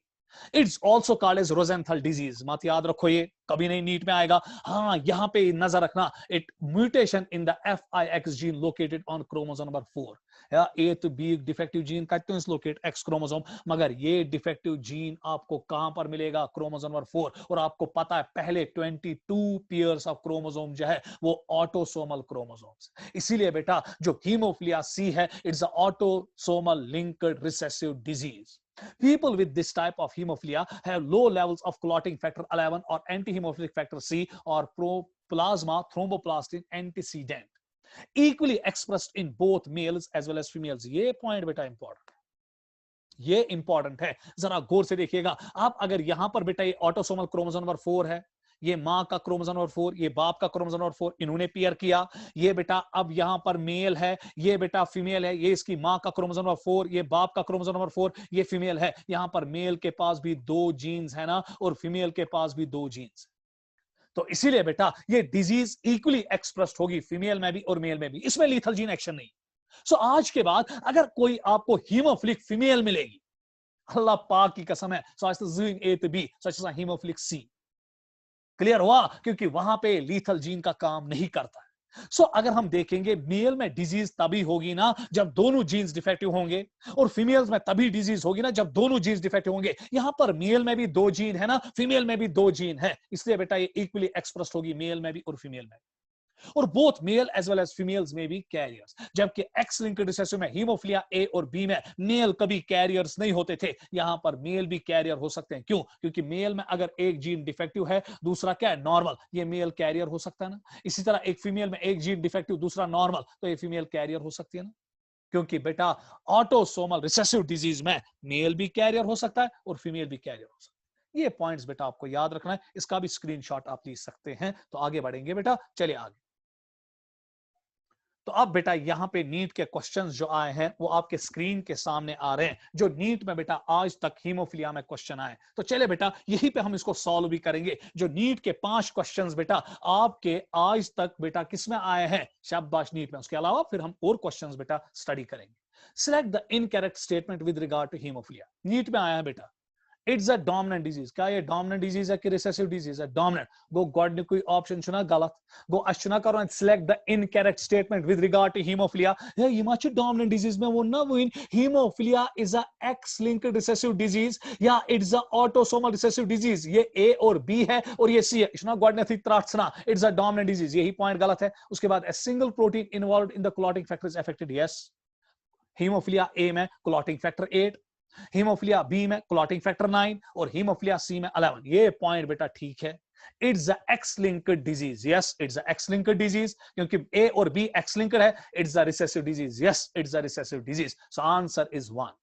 It's also called as Rosenthal disease. मत याद रखो, ये कभी नहीं नीट में आएगा। हाँ, यहां पे नजर रखना, it mutation in the FIX gene located on chromosome number 4। या ए तो बी डिफेक्टिव जीन कहते हैं लोकेट एक्स क्रोमोसोम, मगर ये डिफेक्टिव जीन आपको कहां पर मिलेगा? Chromosome number 4। और आपको पता है पहले 22 पेयर्स ऑफ क्रोमोसोम जो है वो ऑटोसोमल क्रोमोसोम्स। इसीलिए बेटा जो हीमोफिलिया सी है, it's a autosomal linked recessive disease. People with this type of hemophilia have low levels of clotting factor 11 or anti-hemophilic factor C or plasma thromboplastin antecedent, equally expressed in both males as well as females। ये point बेटा important, ये important है, जरा गौर से देखिएगा आप। अगर यहां पर बेटा ये ऑटोसोमल क्रोमोसोम नंबर 4 है, ये मां का क्रोमोसोम नंबर 4, ये बाप का क्रोमोसोम नंबर 4, इन्होंने पेयर किया। ये बेटा अब यहां पर मेल है, ये बेटा फीमेल है, ये इसकी मां का क्रोमोसोम नंबर 4, ये बाप का क्रोमोसोम नंबर 4, ये फीमेल है। यहां पर मेल के पास भी 2 जीन्स है ना, और फीमेल के पास भी 2 जीन्स। तो इसीलिए बेटा ये डिजीज इक्वली एक्सप्रेस्ड होगी फीमेल में भी और मेल में भी, इसमें लीथल जीन एक्शन नहीं। सो आज के बाद अगर कोई आपको हीमोफिलिक फीमेल मिलेगी, अल्लाह पाक की कसम है, सो ए तो बी, सो हीमोफिलिक सी। क्लियर हुआ? क्योंकि वहां पे लीथल जीन का काम नहीं करता है। सो अगर हम देखेंगे मेल में डिजीज तभी होगी ना जब दोनों जीन्स डिफेक्टिव होंगे, और फीमेल्स में तभी डिजीज होगी ना जब दोनों जीन्स डिफेक्टिव होंगे। यहां पर मेल में भी 2 जीन है ना, फीमेल में भी 2 जीन है, इसलिए बेटा ये इक्वली एक्सप्रेस्ड होगी मेल में भी और फीमेल में। और both male as well as females में भी कैरियर्स। जबकि एक्स लिंक्ड रिसेसिव में हीमोफिलिया ए और बी में मेल कभी कैरियर्स नहीं होते थे, यहां पर मेल भी कैरियर हो सकते हैं। क्यों? क्योंकि मेल में अगर एक जीन डिफेक्टिव है, दूसरा क्या है? नॉर्मल, ये मेल कैरियर हो सकता है ना। इसी तरह एक फीमेल में एक जीन डिफेक्टिव, दूसरा नॉर्मल, तो ये फीमेल कैरियर हो सकती है ना। क्योंकि बेटा ऑटोसोमल रिसेसिव डिजीज में मेल भी कैरियर हो सकता है और फीमेल भी कैरियर हो सकता है। ये पॉइंट्स बेटा आपको याद रखना है, इसका भी स्क्रीनशॉट आप ले सकते हैं। तो आगे बढ़ेंगे बेटा, चलिए आगे। तो अब बेटा यहां पे नीट के क्वेश्चंस जो आए हैं वो आपके स्क्रीन के सामने आ रहे हैं, जो नीट में बेटा आज तक हीमोफिलिया में क्वेश्चन आए। तो चले बेटा यहीं पे हम इसको सॉल्व भी करेंगे। जो नीट के 5 क्वेश्चंस बेटा आपके आज तक बेटा किसमें आए हैं? शाबाश, नीट में। उसके अलावा फिर हम और क्वेश्चंस बेटा स्टडी करेंगे। Select the incorrect statement with regard to haemophilia. NEET में आया है बेटा इट्स अ डोमिनेंट डिजीज। क्या ये डोमिनेंट डिजीज है कि रिसेसिव डिजीज है? डोमिनेंट। गो गॉड ने कोई ऑप्शन चुना गलत। गो अचुना करो and select the incorrect statement with regard to haemophilia. ये माच डोमिनेंट डिजीज में वो ना वो haemophilia is a X linked recessive disease या it's a autosomal recessive disease. ये ए और बी है और ये सी है। इशना गॉड ने थी त्रासना इट्स अ डोमिनेंट डिजीज, यही पॉइंट गलत है। उसके बाद a single protein involved in the clotting factor is affected. Yes, haemophilia A में क्लॉटिंग फैक्टर 8, हीमोफिलिया बी में क्लॉटिंग फैक्टर 9 और हीमोफिलिया सी में 11। ये पॉइंट बेटा ठीक है। It's a X linked disease. Yes, it's a X linked disease, क्योंकि ए और बी एक्स लिंक्ड है। It's a recessive disease. Yes, it's a recessive disease. So answer is 1।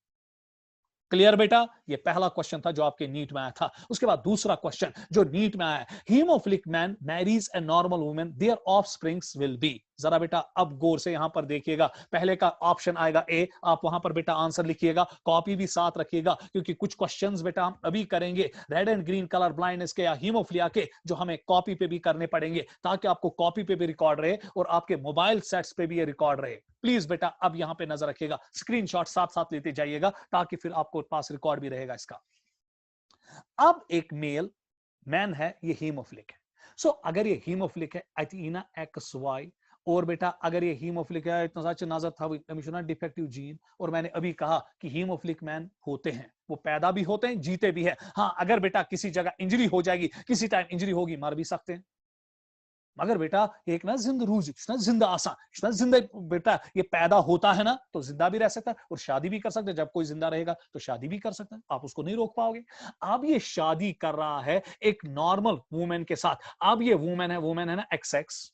Clear बेटा? ये पहला क्वेश्चन था जो आपके नीट में आया था। उसके बाद दूसरा क्वेश्चन जो नीट में आया, haemophilic man marries a normal woman, their offsprings will be. जरा बेटा अब गौर से यहां पर देखिएगा, पहले का ऑप्शन आएगा ए, आप वहां पर बेटा आंसर लिखिएगा, कॉपी भी साथ रखिएगा, क्योंकि कुछ क्वेश्चंस बेटा हम अभी करेंगे red and green colour blindness के या हीमोफिलिया के, जो हमें कॉपी पे भी करने पड़ेंगे, ताकि आपको कॉपी पे भी रिकॉर्ड रहे और आपके मोबाइल सेट्स पे भी ये रिकॉर्ड रहे। प्लीज बेटा अब यहां पे नजर रखिएगा, स्क्रीनशॉट साथ साथ लेते जाइएगा, ताकि फिर आपको पास रिकॉर्ड भी रहेगा इसका। अब एक मेल मैन है, ये हीमोफिलिक है। सो अगर ये हीमोफिलिक है अटीना एक्स वाई, और बेटा अगर ये हीमोफिलिक है, इतना सच नजर था डिफेक्टिव जीन, और मैंने अभी कहा कि हीमोफिलिक मैन होते हैं, वो पैदा भी होते हैं, जीते भी हैं। हाँ, अगर बेटा किसी जगह इंजरी हो जाएगी, किसी टाइम इंजरी होगी, मर भी सकते हैं। मगर बेटा एक ना जिंद रूज ना जिंदा आसान जिंदा बेटा ये पैदा होता है ना, तो जिंदा भी रह सकता है और शादी भी कर सकता है। जब कोई जिंदा रहेगा तो शादी भी कर सकता है, आप उसको नहीं रोक पाओगे। अब ये शादी कर रहा है एक नॉर्मल वुमेन के साथ। अब ये वुमेन है ना एक्स एक्स,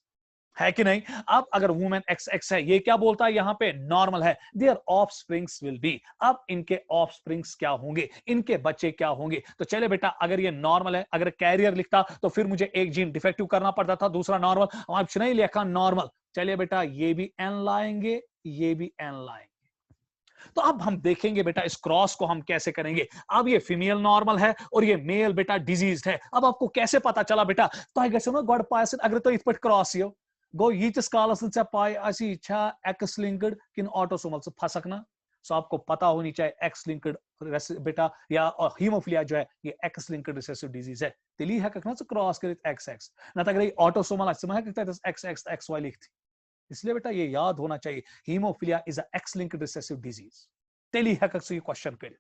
है कि नहीं? अब अगर वुमेन एक्स एक्स है, ये क्या बोलता है यहां पे? नॉर्मल है। Their offsprings will be. अब इनके ऑफस्प्रिंग्स क्या होंगे, इनके बच्चे क्या होंगे? तो चले बेटा अगर ये नॉर्मल है, अगर कैरियर लिखता तो फिर मुझे एक जीन डिफेक्टिव करना पड़ता था, दूसरा नॉर्मल। अब नहीं लिखा नॉर्मल, चलिए बेटा ये भी एन लाएंगे, ये भी एन लाएंगे। तो अब हम देखेंगे बेटा इस क्रॉस को हम कैसे करेंगे। अब ये फीमेल नॉर्मल है और ये मेल बेटा डिजीज है। अब आपको कैसे पता चला बेटा? तो गो पास अगर तो इत क्रॉस गो यीटिस कालस पाई अच्छी एक्स लिंक्ड किन ऑटोसोमल फसक ना। सो आपको पता होनी चाहिए एक्स लिंक्ड बेटा या हीमोफिलिया जो है ये एक्स लिंक्ड रिसेसिव डिजीज है। तिली है कखना क्रॉस करित एक्स एक्स ना तक autosomal X X X Y लिखती, इसलिए बेटा ये याद होना चाहिए haemophilia is a X linked recessive disease. तेली है क्वेश्चन करे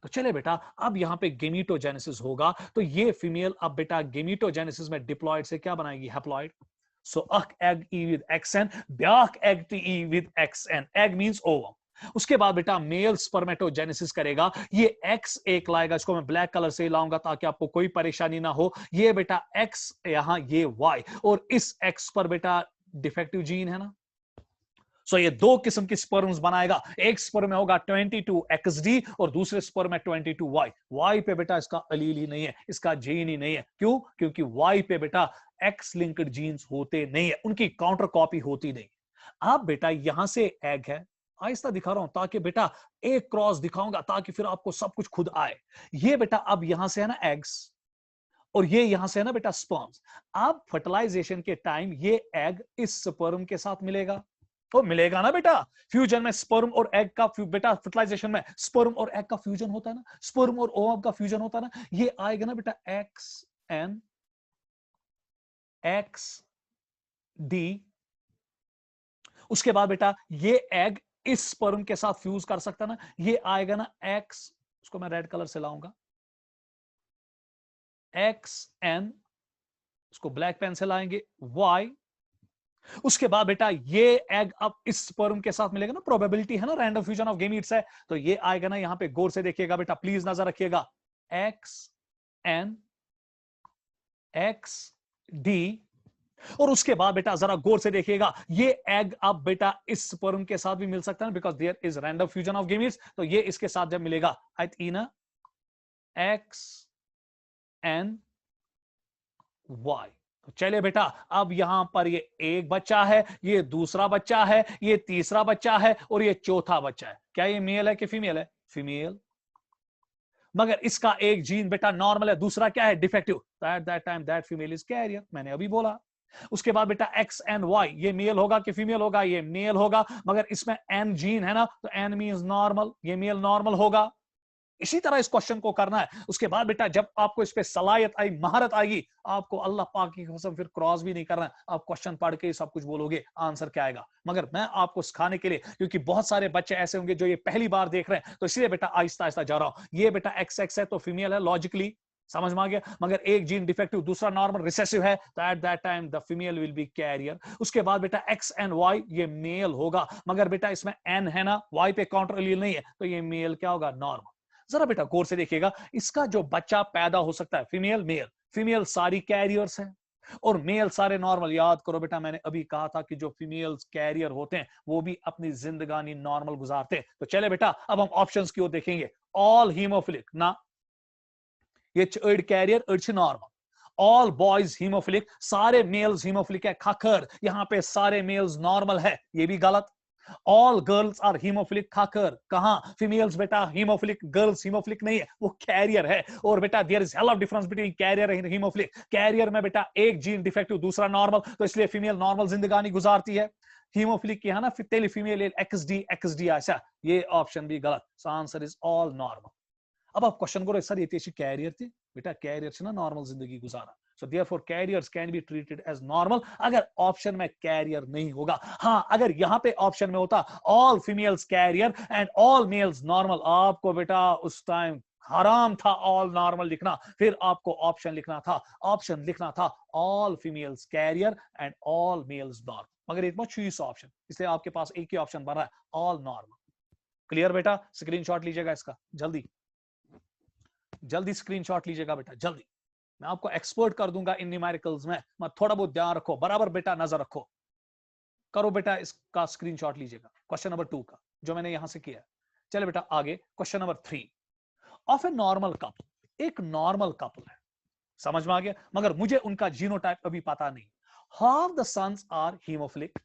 तो चले बेटा अब यहाँ पे गेमीटोजेनेसिस होगा तो ये फीमेल अब बेटा गेमीटोजेनेसिस में डिप्लॉयड से क्या बनाएगी हैप्लॉयड। सो अक egg E with xn back egg T E with xn egg means ovum. उसके बाद बेटा मेल स्पर्मेटोजेनेसिस करेगा ये एक्स एक लाएगा, इसको मैं ब्लैक कलर से लाऊंगा ताकि आपको कोई परेशानी ना हो। ये बेटा एक्स यहां ये वाई और इस एक्स पर बेटा डिफेक्टिव जीन है ना। सो ये दो किस्म की स्पर्म्स बनाएगा, एक स्पर्म में होगा 22XD और दूसरे स्पर्म में 22Y। वाई पे बेटा इसका अलील ही नहीं है, इसका जीन ही नहीं है। क्यों? क्योंकि वाई पे बेटा एक्स लिंक्ड जीन्स होते नहीं है, उनकी काउंटर कॉपी होती नहीं। अब बेटा यहां से एग है, आहिस्ता दिखा रहा हूं ताकि बेटा एक क्रॉस दिखाऊंगा ताकि फिर आपको सब कुछ खुद आए। ये बेटा अब यहां से है ना एग्स और ये यहां से है ना बेटा स्पर्म्स। अब फर्टिलाइजेशन के टाइम ये एग इस स्पर्म के साथ मिलेगा तो मिलेगा ना बेटा। फ्यूजन में स्पर्म और एग का बेटा फर्टिलाइजेशन में स्पर्म और एग का फ्यूजन होता है ना, स्पर्म और ओवम का फ्यूजन होता है ना। ये आएगा ना बेटा एक्स एन एक्स डी। उसके बाद बेटा ये एग इस स्पर्म के साथ फ्यूज कर सकता है ना, ये आएगा ना एक्स, उसको मैं रेड कलर से लाऊंगा एक्स एन, उसको ब्लैक पेन से लाएंगे वाई। उसके बाद बेटा ये एग अब इस स्पर्म के साथ मिलेगा ना, प्रोबेबिलिटी है ना रैंडम फ्यूजन ऑफ गेमीट्स है तो ये आएगा ना यहां पे गौर से देखिएगा बेटा प्लीज नजर रखिएगा एक्स एन एक्स डी। और उसके बाद बेटा जरा गौर से देखिएगा ये एग अब बेटा इस स्पर्म के साथ भी मिल सकता है because there is random fusion of gametes तो ये इसके साथ जब मिलेगा आई ना एक्स एन वाई। तो चलिए बेटा अब यहां पर ये एक बच्चा है, ये दूसरा बच्चा है, ये तीसरा बच्चा है और ये चौथा बच्चा है। क्या ये मेल है कि फीमेल है? फीमेल। मगर इसका एक जीन बेटा नॉर्मल है, दूसरा क्या है? Defective. At that time that female is carrier, मैंने अभी बोला। उसके बाद बेटा एक्स एंड वाई, ये मेल होगा कि फीमेल होगा? ये मेल होगा, मगर इसमें एन जीन है ना तो एन मींस नॉर्मल, ये मेल नॉर्मल होगा। इसी तरह इस क्वेश्चन को करना है। उसके बाद बेटा जब आपको इस पे सलाहियत आई, महारत आएगी, आपको अल्लाह पाक की कसम फिर क्रॉस भी नहीं करना है, आप क्वेश्चन पढ़ के सब कुछ बोलोगे आंसर क्या आएगा। मगर मैं आपको सिखाने के लिए, क्योंकि बहुत सारे बच्चे ऐसे होंगे जो ये पहली बार देख रहे हैं, तो इसलिए बेटा आहिस्ता आहिस्ता जा रहा हूं। ये बेटा एक्स एक्स है तो फीमेल है, लॉजिकली समझ में आ गया। मगर एक जीन डिफेक्टिव, दूसरा नॉर्मल रिसेसिव है तो at that time the female will be carrier. उसके बाद बेटा एक्स एंड वाई, ये मेल होगा, मगर बेटा इसमें एन है ना, वाई पे काउंटर एलील नहीं है तो ये मेल क्या होगा? नॉर्मल। जरा बेटा गौर से देखिएगा, इसका जो बच्चा पैदा हो सकता है फीमेल मेल, फीमेल सारी कैरियर्स हैं और मेल सारे नॉर्मल। याद करो बेटा मैंने अभी कहा था कि जो फीमेल्स कैरियर होते हैं वो भी अपनी जिंदगानी नॉर्मल गुजारते हैं। तो चले बेटा अब हम ऑप्शंस की ओर देखेंगे। ऑल हीमोफिलिक ना, ये अड़ कैरियर अड़ नॉर्मल। ऑल बॉयज हीमोफिलिक, सारे मेल्स हीमोफिलिक है, खाकर यहां पे सारे मेल्स नॉर्मल है, ये भी गलत। ऑल गर्ल्स आर हीमोफिलिक, खाकर कहां? फीमेल्स बेटा हीमोफिलिक, गर्ल्स हीमोफिलिक नहीं है, वो कैरियर है। और बेटा there is hell of difference between carrier and haemophilic. Carrier में बेटा एक जीन डिफेक्टिव, दूसरा नॉर्मल, तो इसलिए फीमेल नॉर्मल जिंदगानी गुजारती है। हीमोफिलिक की है ना तेली फीमेल एक्सडी ऐसा, ये ऑप्शन भी गलत। So answer is all normal. अब आप क्वेश्चन करो सर ये कैरियर थी बेटा, कैरियर से ना नॉर्मल जिंदगी गुजारा, so therefore carriers can be treated as normal अगर ऑप्शन में कैरियर नहीं होगा। हाँ अगर यहां पे ऑप्शन में होता all females carrier and all males normal, आपको बेटा उस टाइम हराम था ऑल नॉर्मल लिखना, फिर आपको ऑप्शन लिखना था, ऑप्शन लिखना था all females carrier and all males normal. मगर एक चूज ऑप्शन, इसलिए आपके पास एक ही ऑप्शन बन रहा है ऑल नॉर्मल। क्लियर बेटा? स्क्रीनशॉट लीजिएगा इसका, जल्दी जल्दी स्क्रीनशॉट लीजिएगा बेटा जल्दी। मैं आपको एक्सपर्ट कर दूंगा इन न्यूमेरिकल्स में, मत थोड़ा बहुत ध्यान रखो, बराबर बेटा नजर रखो। करो बेटा इसका स्क्रीनशॉट लीजिएगा क्वेश्चन नंबर 2 का जो मैंने यहां से किया। चले बेटा आगे question number 3। Of a normal couple, एक नॉर्मल कपल है, समझ में आ गया, मगर मुझे उनका जीनोटाइप अभी पता नहीं। Half the sons are haemophilic,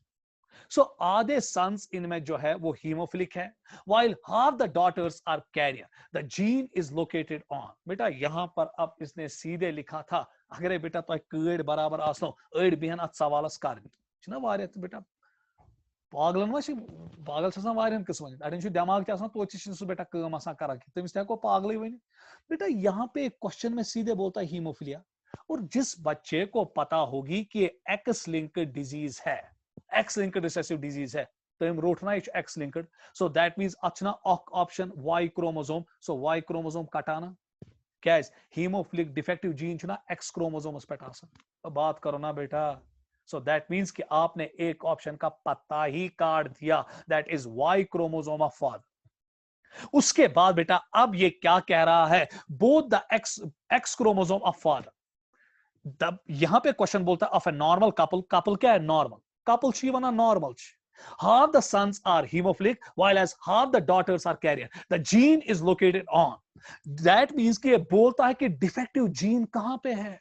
so आधे सन्स इनमें जो है वो हीमोफिलिक है, while half the daughters are carrier, the gene is located on। बेटा यहां पर अब इसने सीधे लिखा था, अगर बेटा तो कड़ बराबर आसनो अड़ बिहन अत सवालस कर ना वारियत बेटा पागलन मा पागल वारियन किस्म अड़न दिमाग तो बेटा कम करा तमिस हको पागल वन बेटा यहाँ पे क्वेश्चन में सीधे बोलता है हीमोफिलिया और जिस बच्चे को पता होगी कि एक्स लिंक्ड डिजीज है एक्स लिंक्ड रिसेसिव डिजीज है तम रोट ना x linked so that means अच्छा ऑप्शन वाई क्रोमोसोम सो वाई क्रोमोसोम कटाना क्या हीमोफिलिक डिफेक्टिव जीन एक्स क्रोमोसोमस पे बात करो ना बेटा सो दैट मींस कि आपने एक ऑप्शन का पत्ता ही काट दिया that is Y chromosome of father उसके बाद बेटा अब ये क्या कह रहा है both the X chromosome of father यहां पे क्वेश्चन बोलता है of a normal couple couple क्या है नॉर्मल कपल छी वना normal half the sons are hemophilic while as half the daughters are carrier the gene is located on that means कि ये बोलता है कि डिफेक्टिव जीन कहां पे है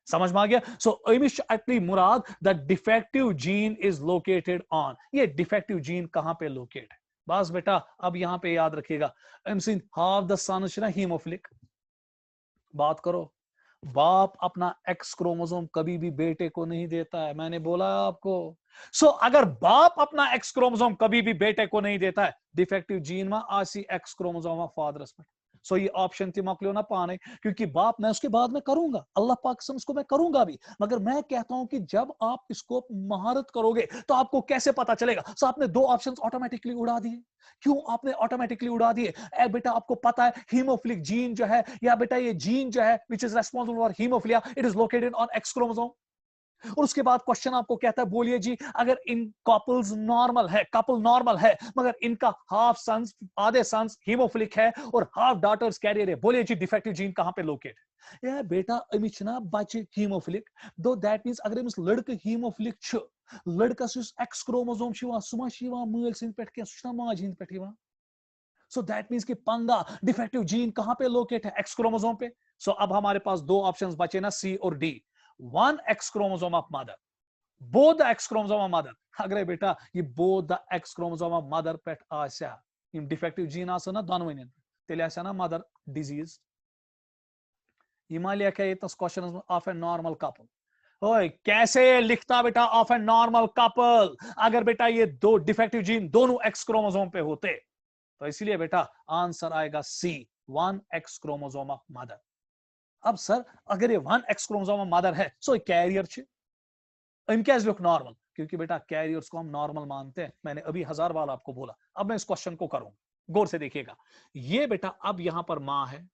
समझ में आ गया सो अमिश अटली मुराद the defective gene is located on ये डिफेक्टिव जीन कहां पे लोकेट है बस बेटा अब यहां पे याद रखिएगा हाफ द सन्स ना हीमोफिलिक बात करो बाप अपना एक्स क्रोमोसोम कभी भी बेटे को नहीं देता है मैंने बोला आपको सो अगर बाप अपना एक्स क्रोमोसोम कभी भी बेटे को नहीं देता है डिफेक्टिव जीन में आसी एक्स क्रोमोसोम फादरस पे सो ये ऑप्शन थी मकलो ना पाने क्योंकि बाप मैं उसके बाद में करूंगा अल्लाह पाक से उसको मैं करूंगा भी मगर मैं कहता हूं कि जब आप इसको महारत करोगे तो आपको कैसे पता चलेगा सो आपने दो ऑप्शंस ऑटोमेटिकली उड़ा दिए क्यों आपने ऑटोमेटिकली उड़ा दिए ए बेटा आपको पता है हीमोफिलिक जीन जो है या बेटा ये जीन जो है which is responsible for haemophilia it is located on X chromosome और उसके बाद क्वेश्चन आपको कहता है बोलिए जी अगर इन कपल्स नॉर्मल है कपल नॉर्मल है मगर इनका हाफ सन्स आधे सन्स हीमोफिलिक है और हाफ डॉटर्स कैरियर है बोलिए जी डिफेक्टिव जीन कहां पे लोकेट है या बेटा अमिश ना बच्चे हीमोफिलिक दो दैट मींस अगर अमिस लड़के हीमोफिलिक छ लड़कस एक्स क्रोमोसोम सुमा मल सिंद पे क्या माज हिंद पे सो दैट मींस कि पंगा डिफेक्टिव जीन कहां पे लोकेट है एक्स क्रोमोसोम पे सो अब हमारे पास दो ऑप्शंस बचे ना सी और D one X chromosome of mother, both the X chromosome of mother. अगर बेटा ये both the X chromosome of mother पेट आशा ये defective gene आसा ना दोनों तेले आशा ना mother disease हिमालय क्या ये तस question of a normal couple ओए कैसे लिखता बेटा ऑफ ए नॉर्मल कपल अगर बेटा ये दो डिफेक्टिव जीन दोनों एक्स क्रोमोसोम पे होते तो इसलिए बेटा आंसर आएगा C one X chromosome of mother अब सर अगर ये वन एक्स क्रोमोसोम मदर है सो कैरियर क्या लुक नॉर्मल क्योंकि बेटा कैरियर्स को हम नॉर्मल मानते हैं मैंने अभी 1000 बार आपको बोला अब मैं इस क्वेश्चन को करूंगा गौर से देखिएगा ये बेटा अब यहां पर मां है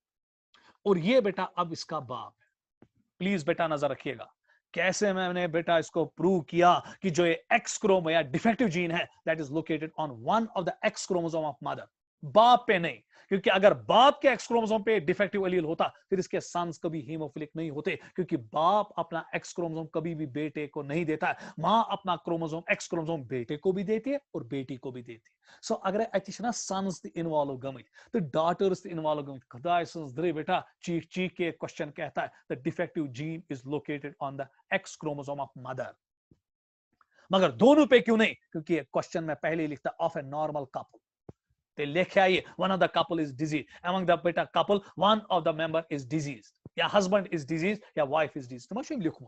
और ये बेटा अब इसका बाप है प्लीज बेटा नजर रखिएगा कैसे मैंने बेटा इसको प्रूव किया कि जो ये एक्स क्रोमो या डिफेक्टिव जीन है that is located on one of the X chromosome of mother बाप पे नहीं क्योंकि अगर बाप के एक्स क्रोमोसोम पे डिफेक्टिव एलील होता फिर इसके सन्स कभी हीमोफिलिक नहीं होते क्योंकि बाप अपना एक्स क्रोमोसोम कभी भी बेटे को नहीं देता है मां अपना क्रोमोसोम एक्स क्रोमोसोम बेटे को भी देती है और बेटी को भी देती है सो अगर अतिशना सन्स इन्वॉल्व गमित तो डॉटर्स इन्वॉल्व गमित खुदा दे बेटा चीख चीख के क्वेश्चन कहता है the defective gene is located on the X chromosome of mother मगर दोनों पे क्यों नहीं क्योंकि क्वेश्चन में पहले ही लिखता ऑफ ए नॉर्मल कपल लिखे आइए one of the couple is diseased among the बेटा couple one of the member is diseased या husband is diseased या wife is diseased तो मैं लिखूं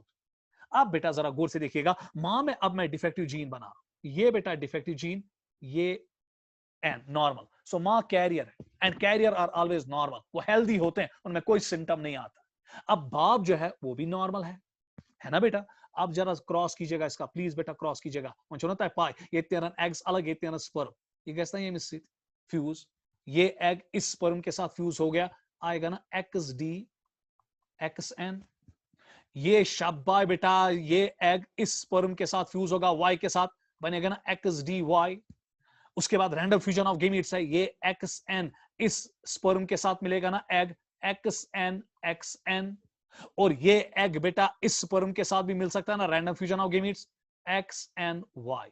अब बेटा जरा गौर से देखिएगा मां में अब मैं डिफेक्टिव जीन बना ये बेटा डिफेक्टिव जीन ये एंड नॉर्मल सो मां कैरियर है and carrier are always normal वो हेल्दी होते हैं उनमें कोई सिम्टम नहीं आता अब बाप जो है वो भी नॉर्मल है ना बेटा आप जरा क्रॉस कीजिएगा इसका प्लीज बेटा क्रॉस कीजिएगा मुझे पाए ये तेरह एग्स अलग ये तेरह स्पर्म ये कैसा ये मिस फ्यूज ये एग इस स्पर्म के साथ फ्यूज हो गया आएगा ना एक्स डी एक्स एन ये शब्बा बेटा ये एग इस स्पर्म के साथ फ्यूज होगा वाई के साथ बनेगा ना एक्स डी वाई उसके बाद रैंडम फ्यूजन ऑफ गेमीट्स है ये एक्स एन इस स्पर्म के साथ मिलेगा ना एग एक्स एन और ये एग बेटा इस स्पर्म के साथ भी मिल सकता है ना random fusion of gametes X N Y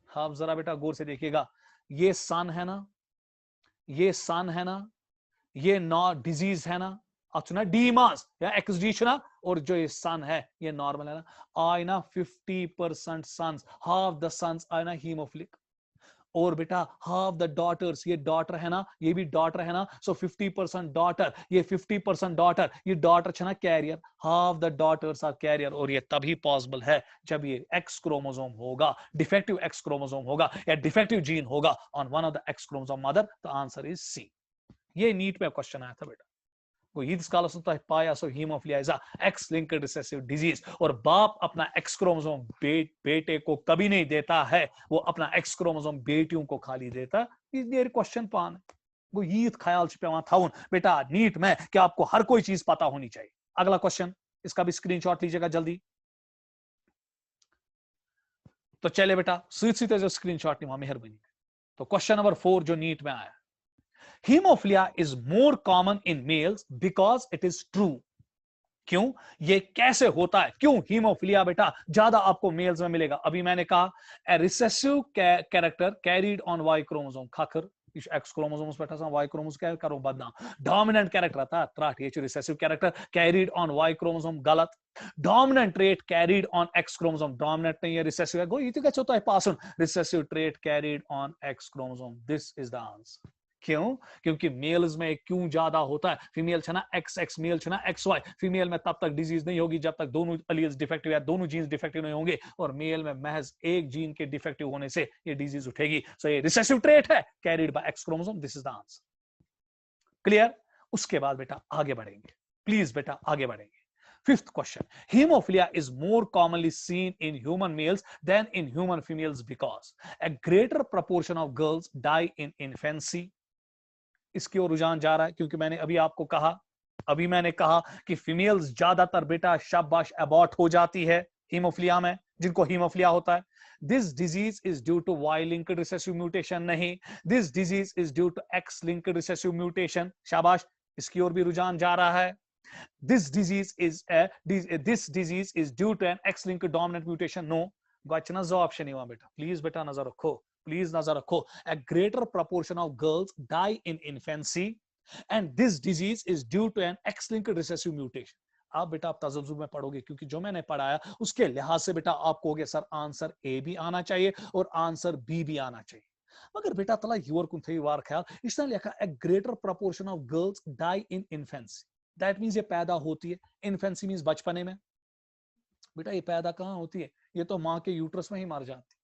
आप जरा बेटा गौर से देखिएगा ये सन है ना ये सन है ना ये नॉ डिजीज है ना अच्छा डी मास या एक्स डी ना और जो ये सन है ये नॉर्मल है ना आई ना 50% सन्स हाफ द सन्स आई ना हीमोफिलिक और बेटा हाफ द डॉटर्स, ये डॉटर है ना, ये भी डॉटर है ना, सो 50% डॉटर, ये 50% डॉटर, ये डॉटर है ना carrier, half the daughters are carrier. और ये तभी पॉसिबल है जब ये एक्स क्रोमोसोम होगा, डिफेक्टिव एक्स क्रोमोसोम होगा या डिफेक्टिव जीन होगा on one of the X chromosome mother. तो आंसर इज सी। ये नीट में क्वेश्चन आया था बेटा। Haemophilia is X linked recessive disease. और बाप अपना एक्स क्रोमोसोम बेटे को कभी नहीं देता है, वो अपना एक्स क्रोमोसोम बेटियों को खाली देता। ये क्वेश्चन पान वो ईद ख्याल पे था बेटा नीट में कि आपको हर कोई चीज पता होनी चाहिए। अगला क्वेश्चन, इसका भी स्क्रीनशॉट लीजिएगा जल्दी। तो चले बेटा सीधे जो स्क्रीनशॉट नहीं, मेहरबानी। तो क्वेश्चन नंबर 4 जो नीट में आया, haemophilia is more common in mails because it is true. क्यों, ये कैसे होता है, क्यों हीमोफिलिया बेटा ज्यादा आपको मेल्स में मिलेगा? अभी मैंने कहा a recessive character carried on Y chromosome, खाकर एक्स क्रोमोसोम्स बैठा सा वाई क्रोमोसोम क्या करो बदनाम। डोमिनेंट कैरेक्टर था त्राट, ये recessive character carried on Y chromosome, गलत। Dominant trait carried on X chromosome, dominant नहीं है, रिसेसिव है। गो ये तो क्या होता है पास, recessive trait carried on X chromosome, this is the answer. क्यों, क्योंकि मेल्स में क्यों ज्यादा होता है, फीमेल छना एक्स एक्स, मेल छना एक्स वाई। फीमेल में तब तक डिजीज नहीं होगी जब तक दोनों एलील्स डिफेक्टिव या दोनों जीन्स डिफेक्टिव नहीं होंगे, और मेल में महज एक जीन के डिफेक्टिव होने से ये डिजीज उठेगी। सो ये रिसेसिव ट्रेट है carried by x chromosome, this is the answer. Clear? उसके बाद बेटा आगे बढ़ेंगे, प्लीज बेटा आगे बढ़ेंगे। Fifth question, hemophilia is more commonly seen in human males than in human females because a greater proportion of girls die in infancy. इसकी ओर रुझान जा रहा है क्योंकि मैंने कहा कि फीमेल्स ज्यादातर बेटा शाबाश अबॉर्ट हो जाती है हीमोफिलिया में, जिनको हीमोफिलिया होता है। This disease is due to Y linked recessive mutation, नहीं, this disease is due to X linked recessive mutation, शाबाश, इसकी ओर भी रुझान जा रहा है। This disease is due to an X linked dominant mutation, no, गचना जो ऑप्शन नहीं हुआ बेटा, प्लीज बेटा नजर रखो, प्लीज नजर रखो। A greater proportion of girls die in infancy and this disease is due to an X-linked recessive mutation. आप बेटा आप तजब्जुर में पढ़ोगे क्योंकि जो मैंने पढ़ाया उसके लिहाज से बेटा आपको होगे सर आंसर ए भी आना चाहिए और आंसर बी भी आना चाहिए। मगर बेटा तला योर कुन थई वार ख्याल इसने लिखा a greater proportion of girls die in infancy, that means ये पैदा होती है, इन्फेंसी मींस बचपने में। बेटा ये पैदा कहां होती है, ये तो मां के यूट्रस में ही मर जाती